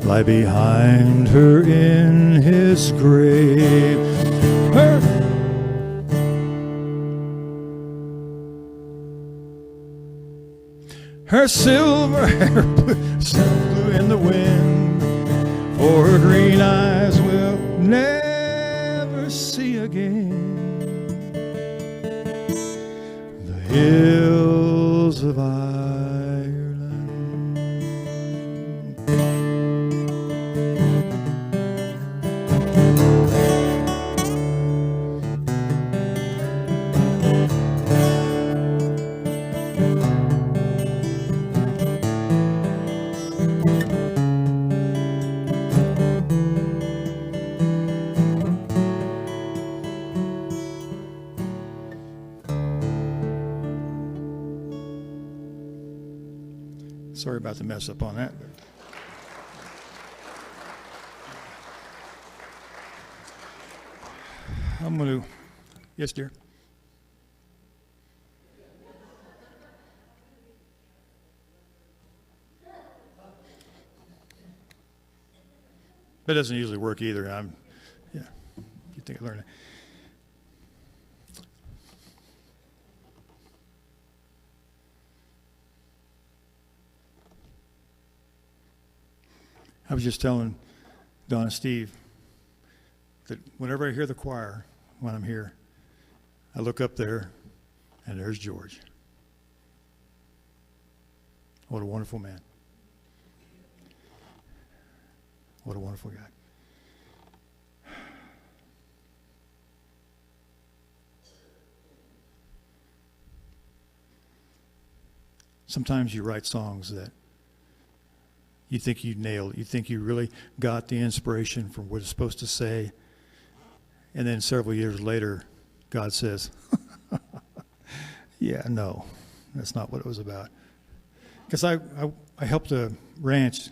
lie behind her in his grave. Her silver hair blew in the wind, for her green eyes will never see again the hills of Ireland. Sorry about the mess up on that. I'm going to, yes, dear. That doesn't usually work either. Yeah, you think I learned it. I was just telling Don and Steve that whenever I hear the choir when I'm here, I look up there and there's George. What a wonderful man. What a wonderful guy. Sometimes you write songs that you think you nailed it. You think you really got the inspiration from what it's supposed to say. And then several years later, God says, yeah, no, that's not what it was about. Because I helped a ranch.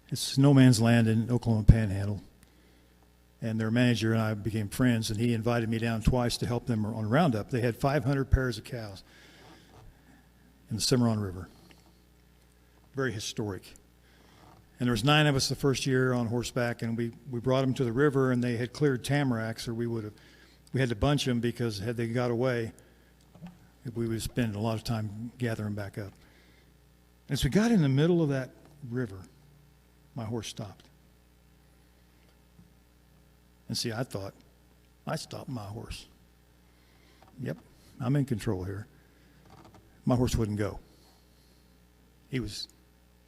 It's no man's land in Oklahoma Panhandle. And their manager and I became friends, and he invited me down twice to help them on Roundup. They had 500 pairs of cows in the Cimarron River. Very historic. And there was 9 of us the first year on horseback, and we brought them to the river, and they had cleared tamaracks, or we had to bunch them because had they got away, we would spend a lot of time gathering back up. As we got in the middle of that river, my horse stopped. And see, I thought, I stopped my horse. Yep, I'm in control here. My horse wouldn't go. He was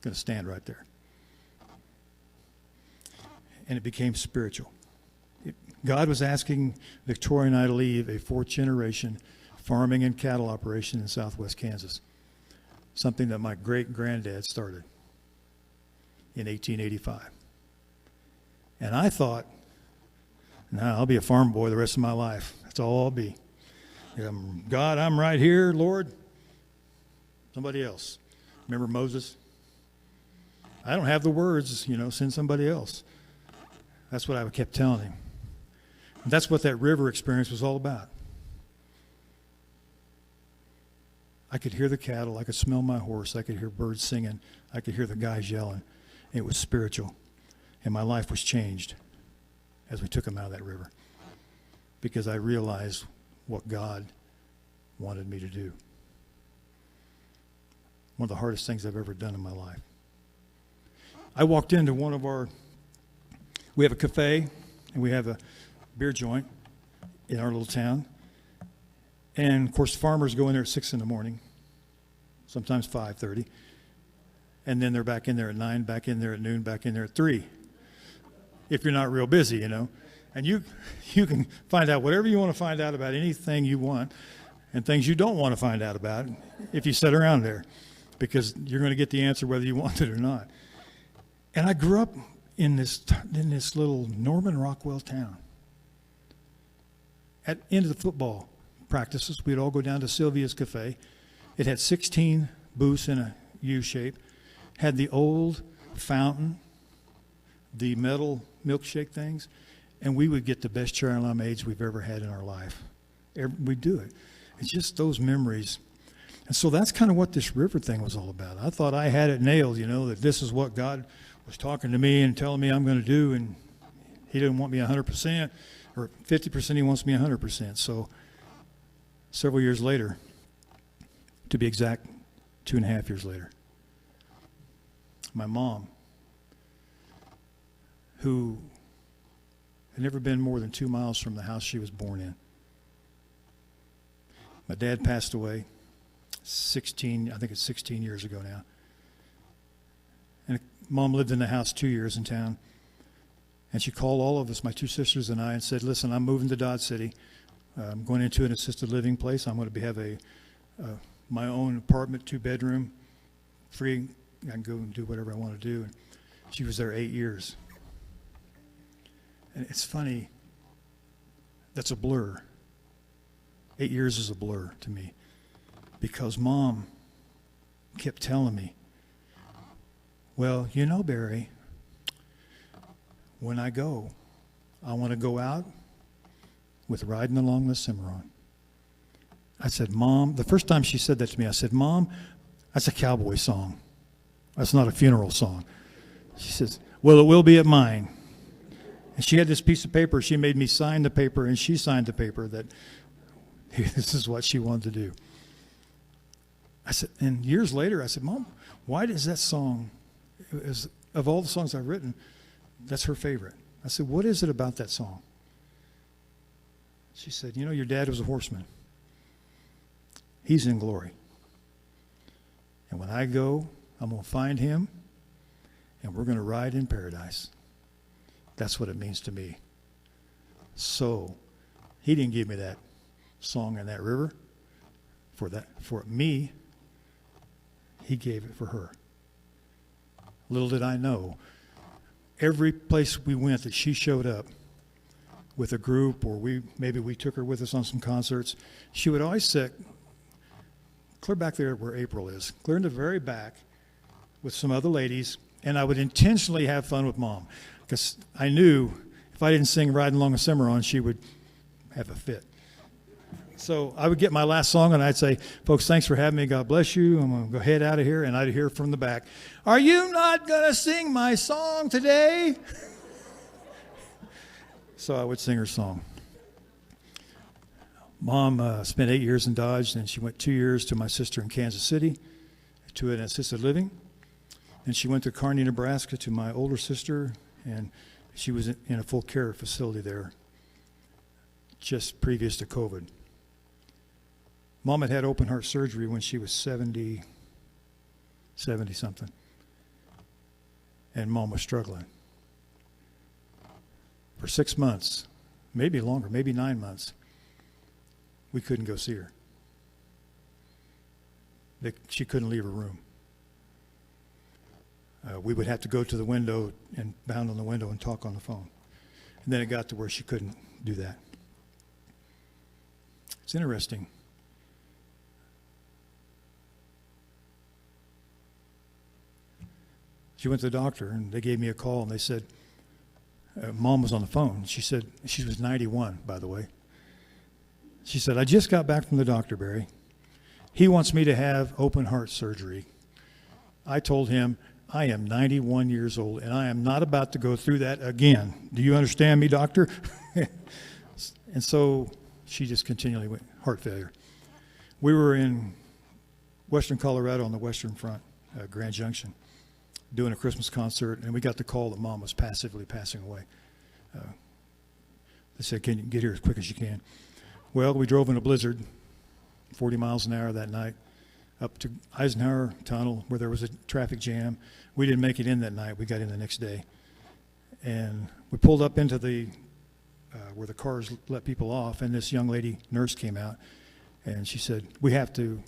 going to stand right there. And it became spiritual. God was asking Victoria and I to leave a fourth generation farming and cattle operation in southwest Kansas. Something that my great-granddad started in 1885. And I thought, nah, I'll be a farm boy the rest of my life. That's all I'll be. God, I'm right here, Lord. Somebody else. Remember Moses? I don't have the words, send somebody else. That's what I kept telling him. And that's what that river experience was all about. I could hear the cattle. I could smell my horse. I could hear birds singing. I could hear the guys yelling. It was spiritual. And my life was changed as we took him out of that river, because I realized what God wanted me to do. One of the hardest things I've ever done in my life. I walked into we have a cafe and we have a beer joint in our little town. And of course, farmers go in there at 6 in the morning, sometimes 5:30. And then they're back in there at 9, back in there at noon, back in there at 3. If you're not real busy, And you can find out whatever you want to find out about anything you want, and things you don't want to find out about if you sit around there, because you're going to get the answer whether you want it or not. And I grew up in this little Norman Rockwell town. At the end of the football practices, we'd all go down to Sylvia's Cafe. It had 16 booths in a U shape, had the old fountain, the metal milkshake things, and we would get the best cherry limeades we've ever had in our life. We'd do it. It's just those memories. And so that's kind of what this river thing was all about. I thought I had it nailed, that this is what God was talking to me and telling me I'm going to do, and he didn't want me 100%, or 50%, he wants me 100%. So several years later, to be exact, 2.5 years later, my mom, who had never been more than 2 miles from the house she was born in. My dad passed away 16 years ago now. And Mom lived in the house 2 years in town. And she called all of us, my 2 sisters and I, and said, listen, I'm moving to Dodge City. I'm going into an assisted living place. I'm going to have my own apartment, 2-bedroom, free. I can go and do whatever I want to do. And she was there 8 years. And it's funny, that's a blur. 8 years is a blur to me, because Mom kept telling me, well, Barry, when I go, I want to go out with Riding Along the Cimarron. I said, Mom, the first time she said that to me, I said, Mom, that's a cowboy song. That's not a funeral song. She says, well, it will be at mine. And she had this piece of paper. She made me sign the paper, and she signed the paper that this is what she wanted to do. I said, and years later, I said, Mom, why does that song, of all the songs I've written, that's her favorite? I said, what is it about that song? She said, your dad was a horseman. He's in glory. And when I go, I'm going to find him, and we're going to ride in paradise. That's what it means to me. So, he didn't give me that song in that river for me. He gave it for her. Little did I know, every place we went that she showed up with a group, or maybe we took her with us on some concerts, she would always sit clear back there where April is, clear in the very back with some other ladies, and I would intentionally have fun with Mom, because I knew if I didn't sing Riding Along the Cimarron, she would have a fit. So I would get my last song, and I'd say, folks, thanks for having me. God bless you. I'm going to go head out of here. And I'd hear from the back, are you not going to sing my song today? So I would sing her song. Mom spent 8 years in Dodge, and she went 2 years to my sister in Kansas City, to an assisted living. And she went to Kearney, Nebraska to my older sister, and she was in a full care facility there just previous to COVID. Mom had had open heart surgery when she was 70 something. And Mom was struggling. For 6 months, maybe longer, maybe 9 months, we couldn't go see her. She couldn't leave her room. We would have to go to the window and pound on the window and talk on the phone. And then it got to where she couldn't do that. It's interesting. She went to the doctor, and they gave me a call, and they said, Mom was on the phone. She said, she was 91, by the way. She said, I just got back from the doctor, Barry. He wants me to have open heart surgery. I told him, I am 91 years old, and I am not about to go through that again. Do you understand me, doctor? And so she just continually went, heart failure. We were in western Colorado on the western front, Grand Junction, doing a Christmas concert, and we got the call that Mom was passively passing away. They said, can you get here as quick as you can? Well, we drove in a blizzard, 40 miles an hour that night, up to Eisenhower Tunnel where there was a traffic jam. We didn't make it in that night. We got in the next day. And we pulled up into the where the cars let people off, and this young lady nurse came out, and she said, we have to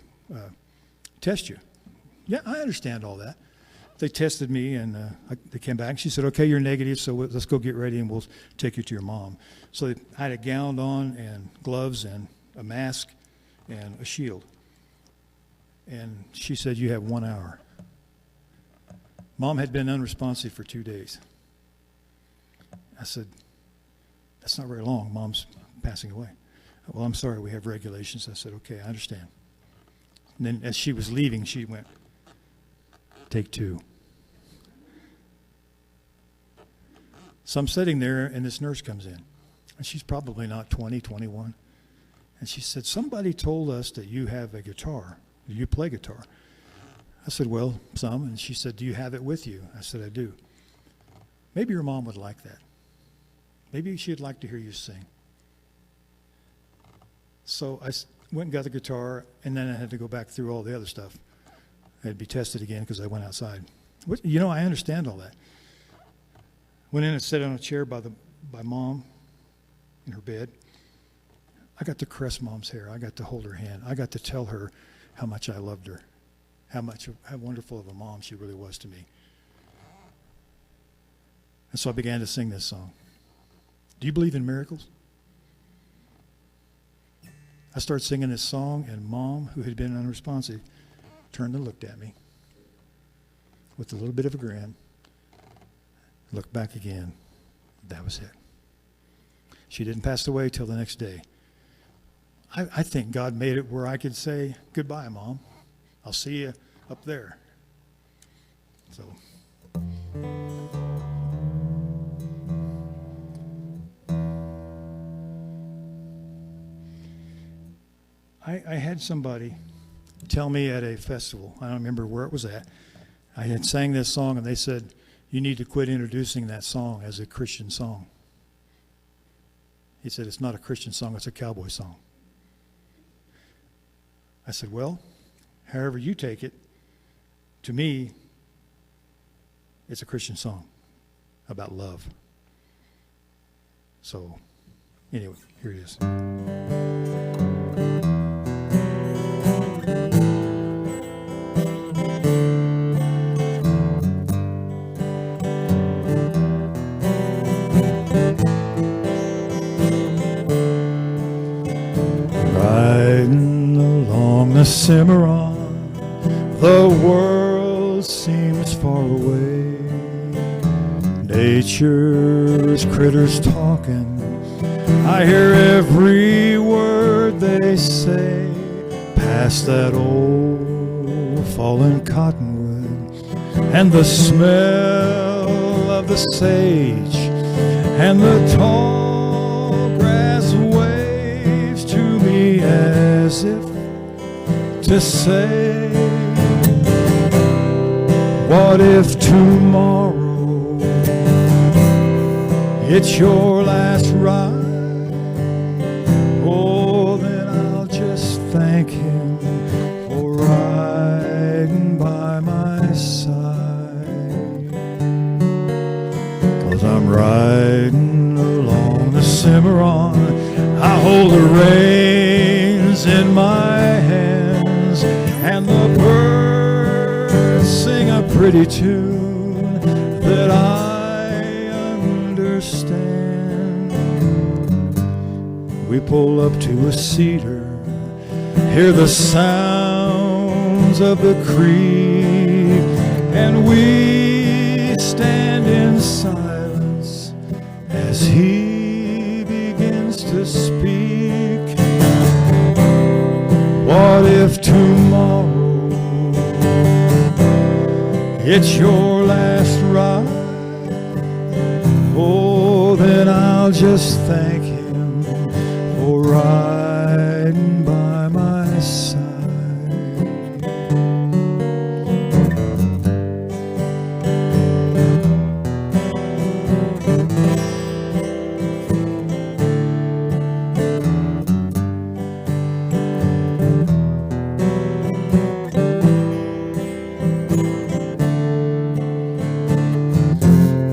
test you. Yeah, I understand all that. They tested me, and they came back. She said, okay, you're negative, so let's go get ready, and we'll take you to your mom. So I had a gown on and gloves and a mask and a shield. And she said, you have 1 hour. Mom had been unresponsive for 2 days. I said, that's not very long. Mom's passing away. Well, I'm sorry, we have regulations. I said, okay, I understand. And then as she was leaving, she went, take 2. So I'm sitting there, and this nurse comes in. And she's probably not 20, 21. And she said, somebody told us that you have a guitar. Do you play guitar? I said, well, some. And she said, do you have it with you? I said, I do. Maybe your mom would like that. Maybe she'd like to hear you sing. So I went and got the guitar, and then I had to go back through all the other stuff. I had to be tested again because I went outside. You know, I understand all that. Went in and sat on a chair by Mom in her bed. I got to caress Mom's hair. I got to hold her hand. I got to tell her how much I loved her, how wonderful of a mom she really was to me. And so I began to sing this song. Do you believe in miracles? I started singing this song, and Mom, who had been unresponsive, turned and looked at me with a little bit of a grin, looked back again. That was it. She didn't pass away till the next day. I think God made it where I could say, goodbye, Mom. I'll see you up there. So I had somebody tell me at a festival, I don't remember where it was at, I had sang this song, and they said, you need to quit introducing that song as a Christian song. He said, it's not a Christian song, it's a cowboy song. I said, well, however you take it, to me, it's a Christian song about love. So, anyway, here it is. Cimarron, the world seems far away. Nature's critters talking, I hear every word they say. Past that old fallen cottonwood, and the smell of the sage, and the tall grass waves to me as if to say, What if tomorrow it's your last ride? Oh, then I'll just thank him for riding by my side. 'Cause I'm riding along the Cimarron. I hold the reins in my hands, and the birds sing a pretty tune that I understand. We pull up to a cedar, hear the sounds of the creek, and we stand in silence as he begins to speak. What if tomorrow it's your last ride? Oh, then I'll just thank him for riding by my side.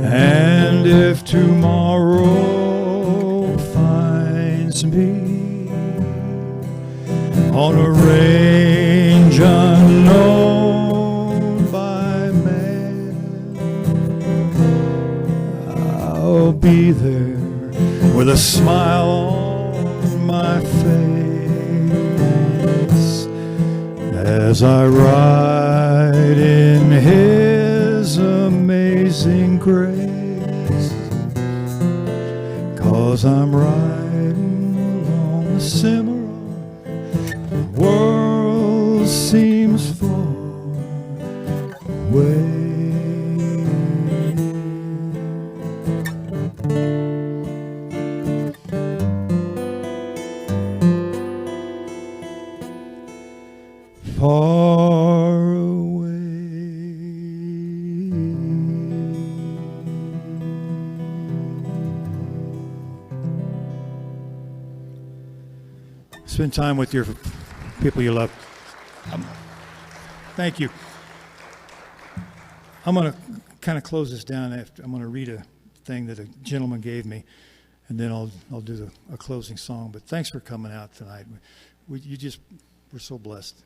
And if tomorrow finds me on a range unknown by man, I'll be there with a smile on my face as I ride in his amazing grace. 'Cause I'm riding along the Cimarron, the world seems far away. Far away. Spend time with your people you love. Thank you. I'm going to kind of close this down. I'm going to read a thing that a gentleman gave me, and then I'll do a closing song. But thanks for coming out tonight. We're so blessed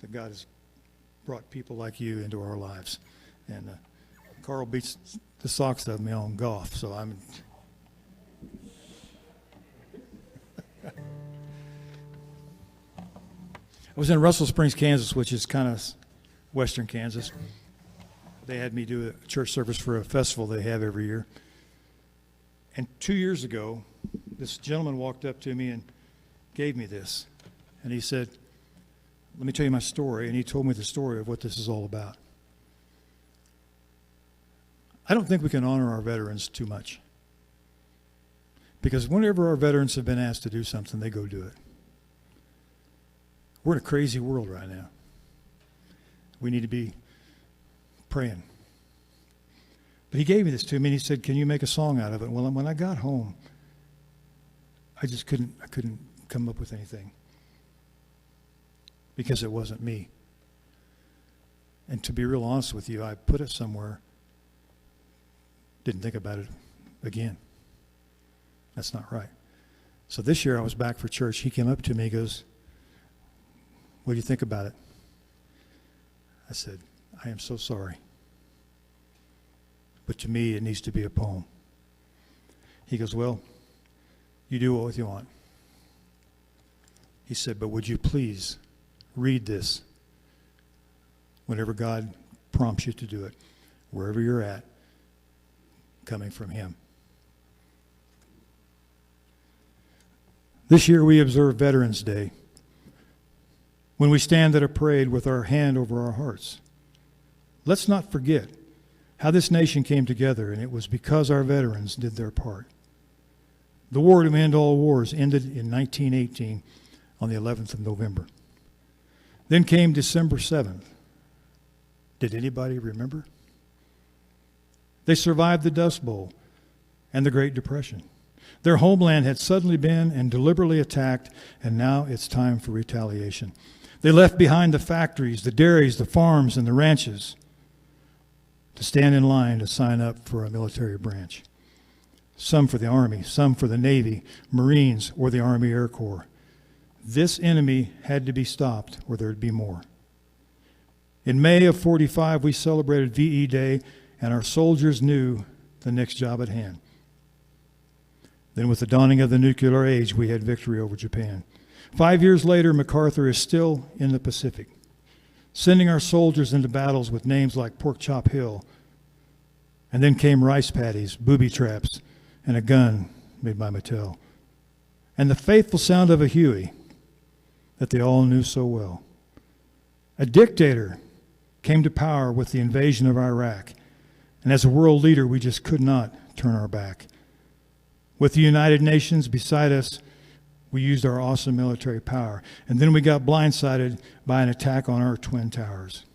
that God has brought people like you into our lives. And Carl beats the socks out of me on golf, so I'm... I was in Russell Springs, Kansas, which is kind of western Kansas. They had me do a church service for a festival they have every year. And 2 years ago, this gentleman walked up to me and gave me this. And he said, "Let me tell you my story." And he told me the story of what this is all about. I don't think we can honor our veterans too much. Because whenever our veterans have been asked to do something, they go do it. We're in a crazy world right now. We need to be praying. But he gave me this to me, and he said, "Can you make a song out of it?" Well, when I got home, I couldn't come up with anything because it wasn't me. And to be real honest with you, I put it somewhere, didn't think about it again. That's not right. So this year I was back for church. He came up to me, he goes, "What do you think about it?" I said, "I am so sorry. But to me, it needs to be a poem." He goes, "Well, you do what you want." He said, "But would you please read this whenever God prompts you to do it, wherever you're at, coming from Him." This year we observe Veterans Day, when we stand at a parade with our hand over our hearts. Let's not forget how this nation came together, and it was because our veterans did their part. The war to end all wars ended in 1918 on the 11th of November. Then came December 7th, Did anybody remember? They survived the Dust Bowl and the Great Depression. Their homeland had suddenly been and deliberately attacked, and now it's time for retaliation. They left behind the factories, the dairies, the farms, and the ranches to stand in line to sign up for a military branch. Some for the Army, some for the Navy, Marines, or the Army Air Corps. This enemy had to be stopped or there'd be more. In May of '45, we celebrated VE Day, and our soldiers knew the next job at hand. Then with the dawning of the nuclear age, we had victory over Japan. 5 years later, MacArthur is still in the Pacific, sending our soldiers into battles with names like Pork Chop Hill. And then came rice paddies, booby traps, and a gun made by Mattel. And the faithful sound of a Huey that they all knew so well. A dictator came to power with the invasion of Iraq. And as a world leader, we just could not turn our back. With the United Nations beside us, we used our awesome military power. And then we got blindsided by an attack on our Twin Towers.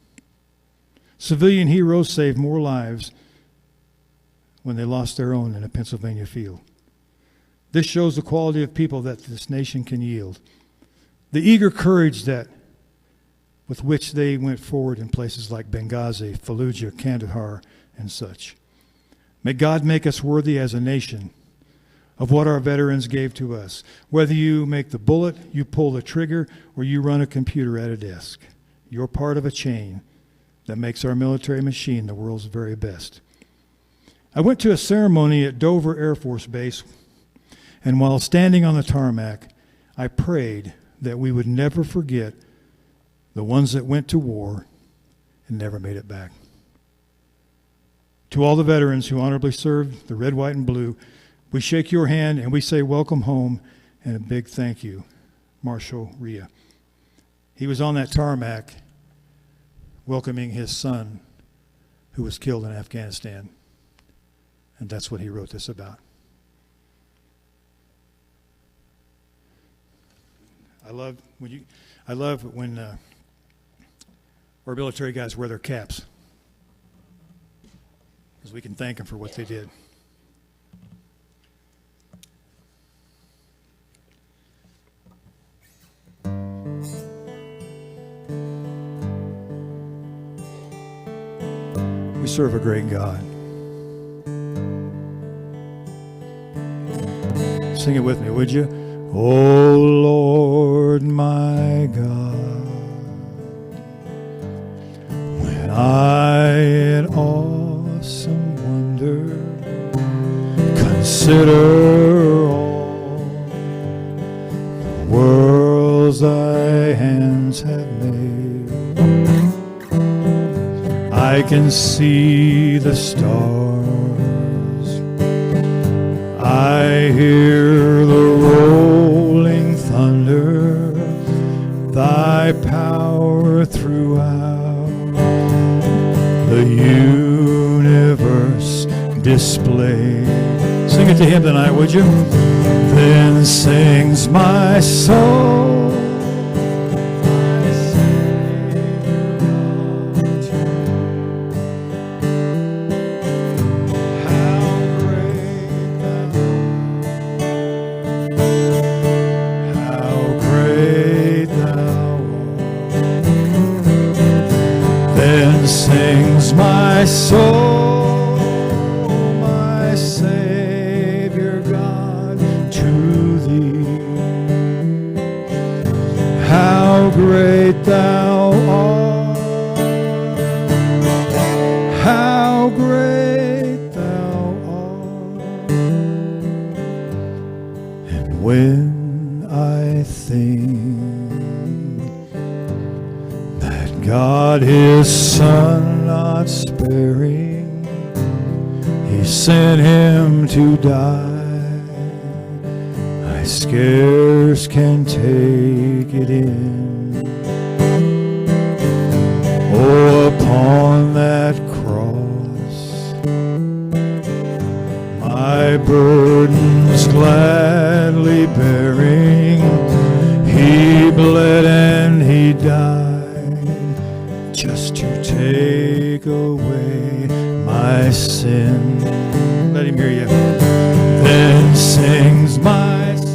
Civilian heroes saved more lives when they lost their own in a Pennsylvania field. This shows the quality of people that this nation can yield. The eager courage with which they went forward in places like Benghazi, Fallujah, Kandahar, and such. May God make us worthy as a nation of what our veterans gave to us. Whether you make the bullet, you pull the trigger, or you run a computer at a desk, you're part of a chain that makes our military machine the world's very best. I went to a ceremony at Dover Air Force Base, and while standing on the tarmac, I prayed that we would never forget the ones that went to war and never made it back. To all the veterans who honorably served the red, white, and blue, we shake your hand and we say welcome home and a big thank you, Marshal Rhea. He was on that tarmac welcoming his son who was killed in Afghanistan. And that's what he wrote this about. I love when our military guys wear their caps, because we can thank them for what they did. We serve a great God. Sing it with me, would you? Oh Lord my God, when I in awesome wonder consider all the worlds thy hands have made, I can see the stars, I hear the rolling thunder, thy power throughout the universe displayed. Sing it to him tonight, would you? Then sings my soul, my soul, my Savior God, to thee. How great thou art, how great thou art. And when I think that God his Son not sparing, he sent him to die, I scarce can take it in. Oh, upon that cross, my burdens gladly bearing, he bled and he died just to take sin. Let him hear you. Then sings my soul.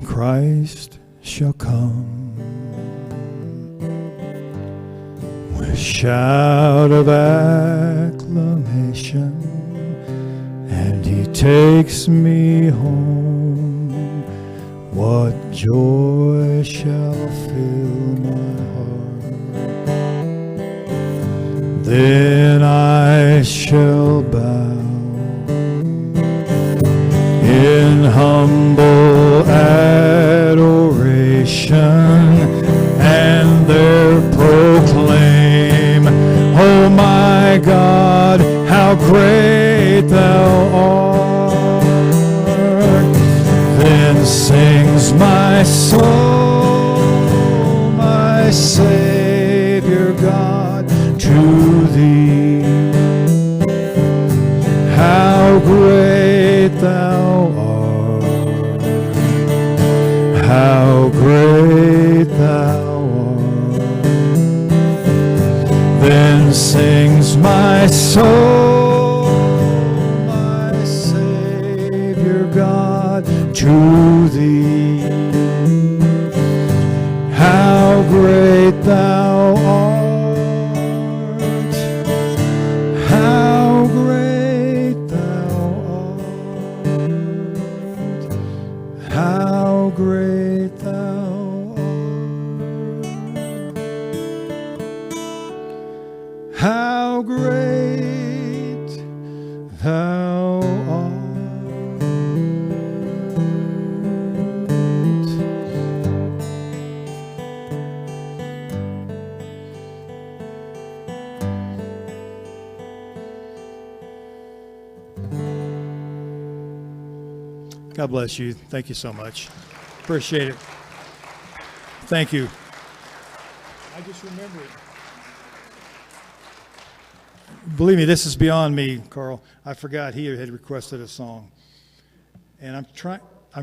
Christ shall come with shout of acclamation, and he takes me home. What joy shall fill my heart? Then I shall bow in humble adoration, and there proclaim, oh my God, how great thou art. Then sings my soul, my Savior God, to thee. How great thou art, how great thou art. Then sings my soul, my Savior God, to thee. How great thou art, how great thou art, how great thou art, how great thou art. God bless you. Thank you so much. Appreciate it. Thank you. I just remember it. Believe me, this is beyond me, Carl. I forgot he had requested a song. And I'm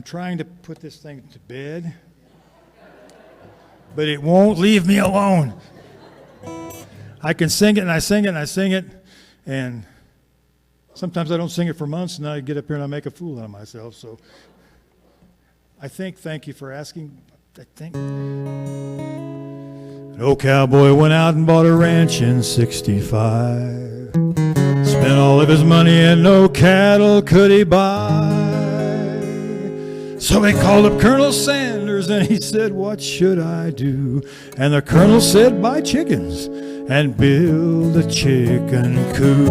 trying to put this thing to bed, but it won't leave me alone. I can sing it and I sing it and I sing it, and sometimes I don't sing it for months, and I get up here and I make a fool out of myself. So thank you for asking. An old cowboy went out and bought a ranch in 65. Spent all of his money and no cattle could he buy. So he called up Colonel Sanders and he said, what should I do? And the colonel said, buy chickens and build a chicken coop.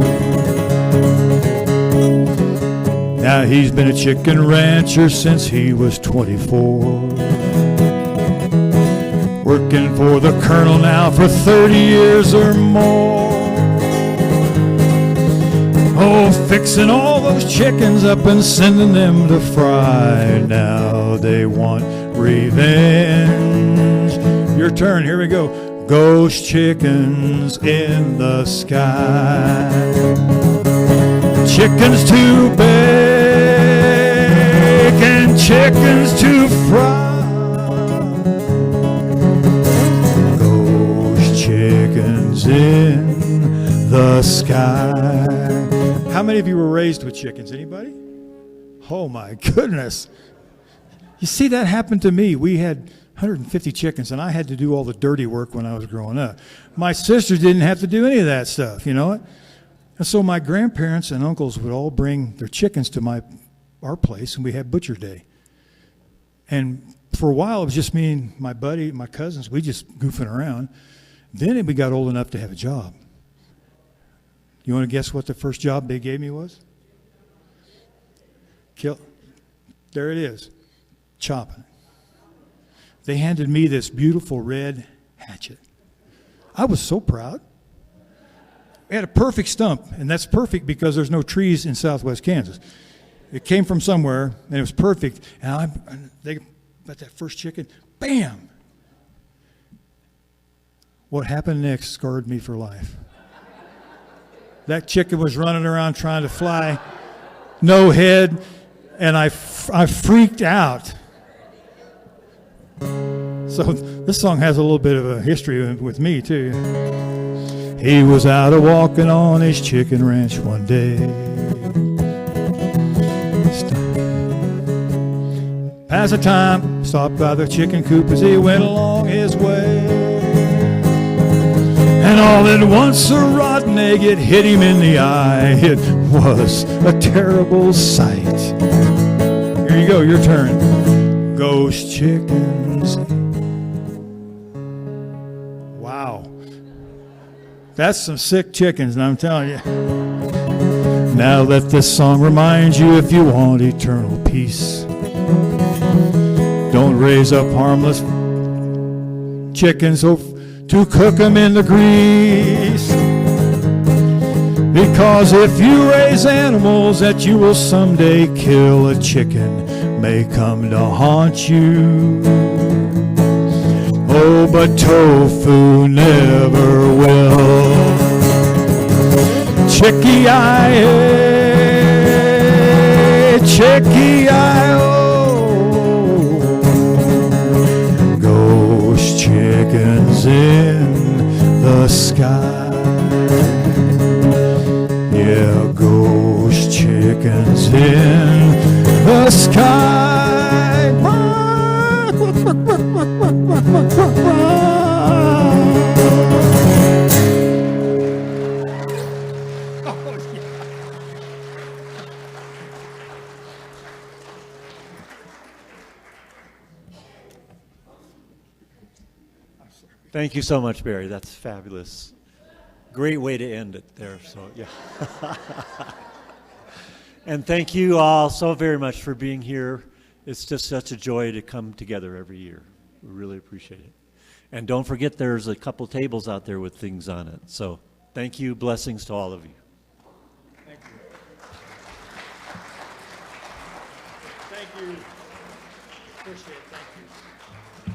Now he's been a chicken rancher since he was 24. Working for the colonel now for 30 years or more. Oh, fixing all those chickens up and sending them to fry. Now they want revenge. Your turn, here we go. Ghost chickens in the sky. Chickens to bake and chickens to fry. Ghost chickens in the sky. How many of you were raised with chickens? Anybody? Oh my goodness. You see, that happened to me. We had 150 chickens, and I had to do all the dirty work when I was growing up. My sisters didn't have to do any of that stuff, you know it? And so my grandparents and uncles would all bring their chickens to our place, and we had butcher day. And for a while, it was just me and my buddy, my cousins, we just goofing around. Then we got old enough to have a job. You want to guess what the first job they gave me was? Kill. There it is. Chopping. They handed me this beautiful red hatchet. I was so proud. It had a perfect stump, and that's perfect because there's no trees in southwest Kansas. It came from somewhere, and it was perfect. And they got that first chicken, bam! What happened next scarred me for life. That chicken was running around trying to fly, no head, and I freaked out. So this song has a little bit of a history with me, too. He was out walking on his chicken ranch one day. Pass the time, stopped by the chicken coop as he went along his way. And all at once a rotten egg, it hit him in the eye. It was a terrible sight. Here you go, your turn. Ghost chickens. Wow. That's some sick chickens, and I'm telling you. Now let this song remind you, if you want eternal peace, don't raise up harmless chickens to cook them in the grease. Because if you raise animals that you will someday kill, a chicken may come to haunt you. Oh, but tofu never will. Chicky-eye, chicky-eye-oh. Ghost chickens in the sky. Yeah, ghost chickens in the sky. Thank you so much, Barry. That's fabulous. Great way to end it there. So yeah. And thank you all so very much for being here. It's just such a joy to come together every year. We really appreciate it. And don't forget, there's a couple tables out there with things on it. So thank you. Blessings to all of you. Thank you. Thank you. Appreciate it. Thank you.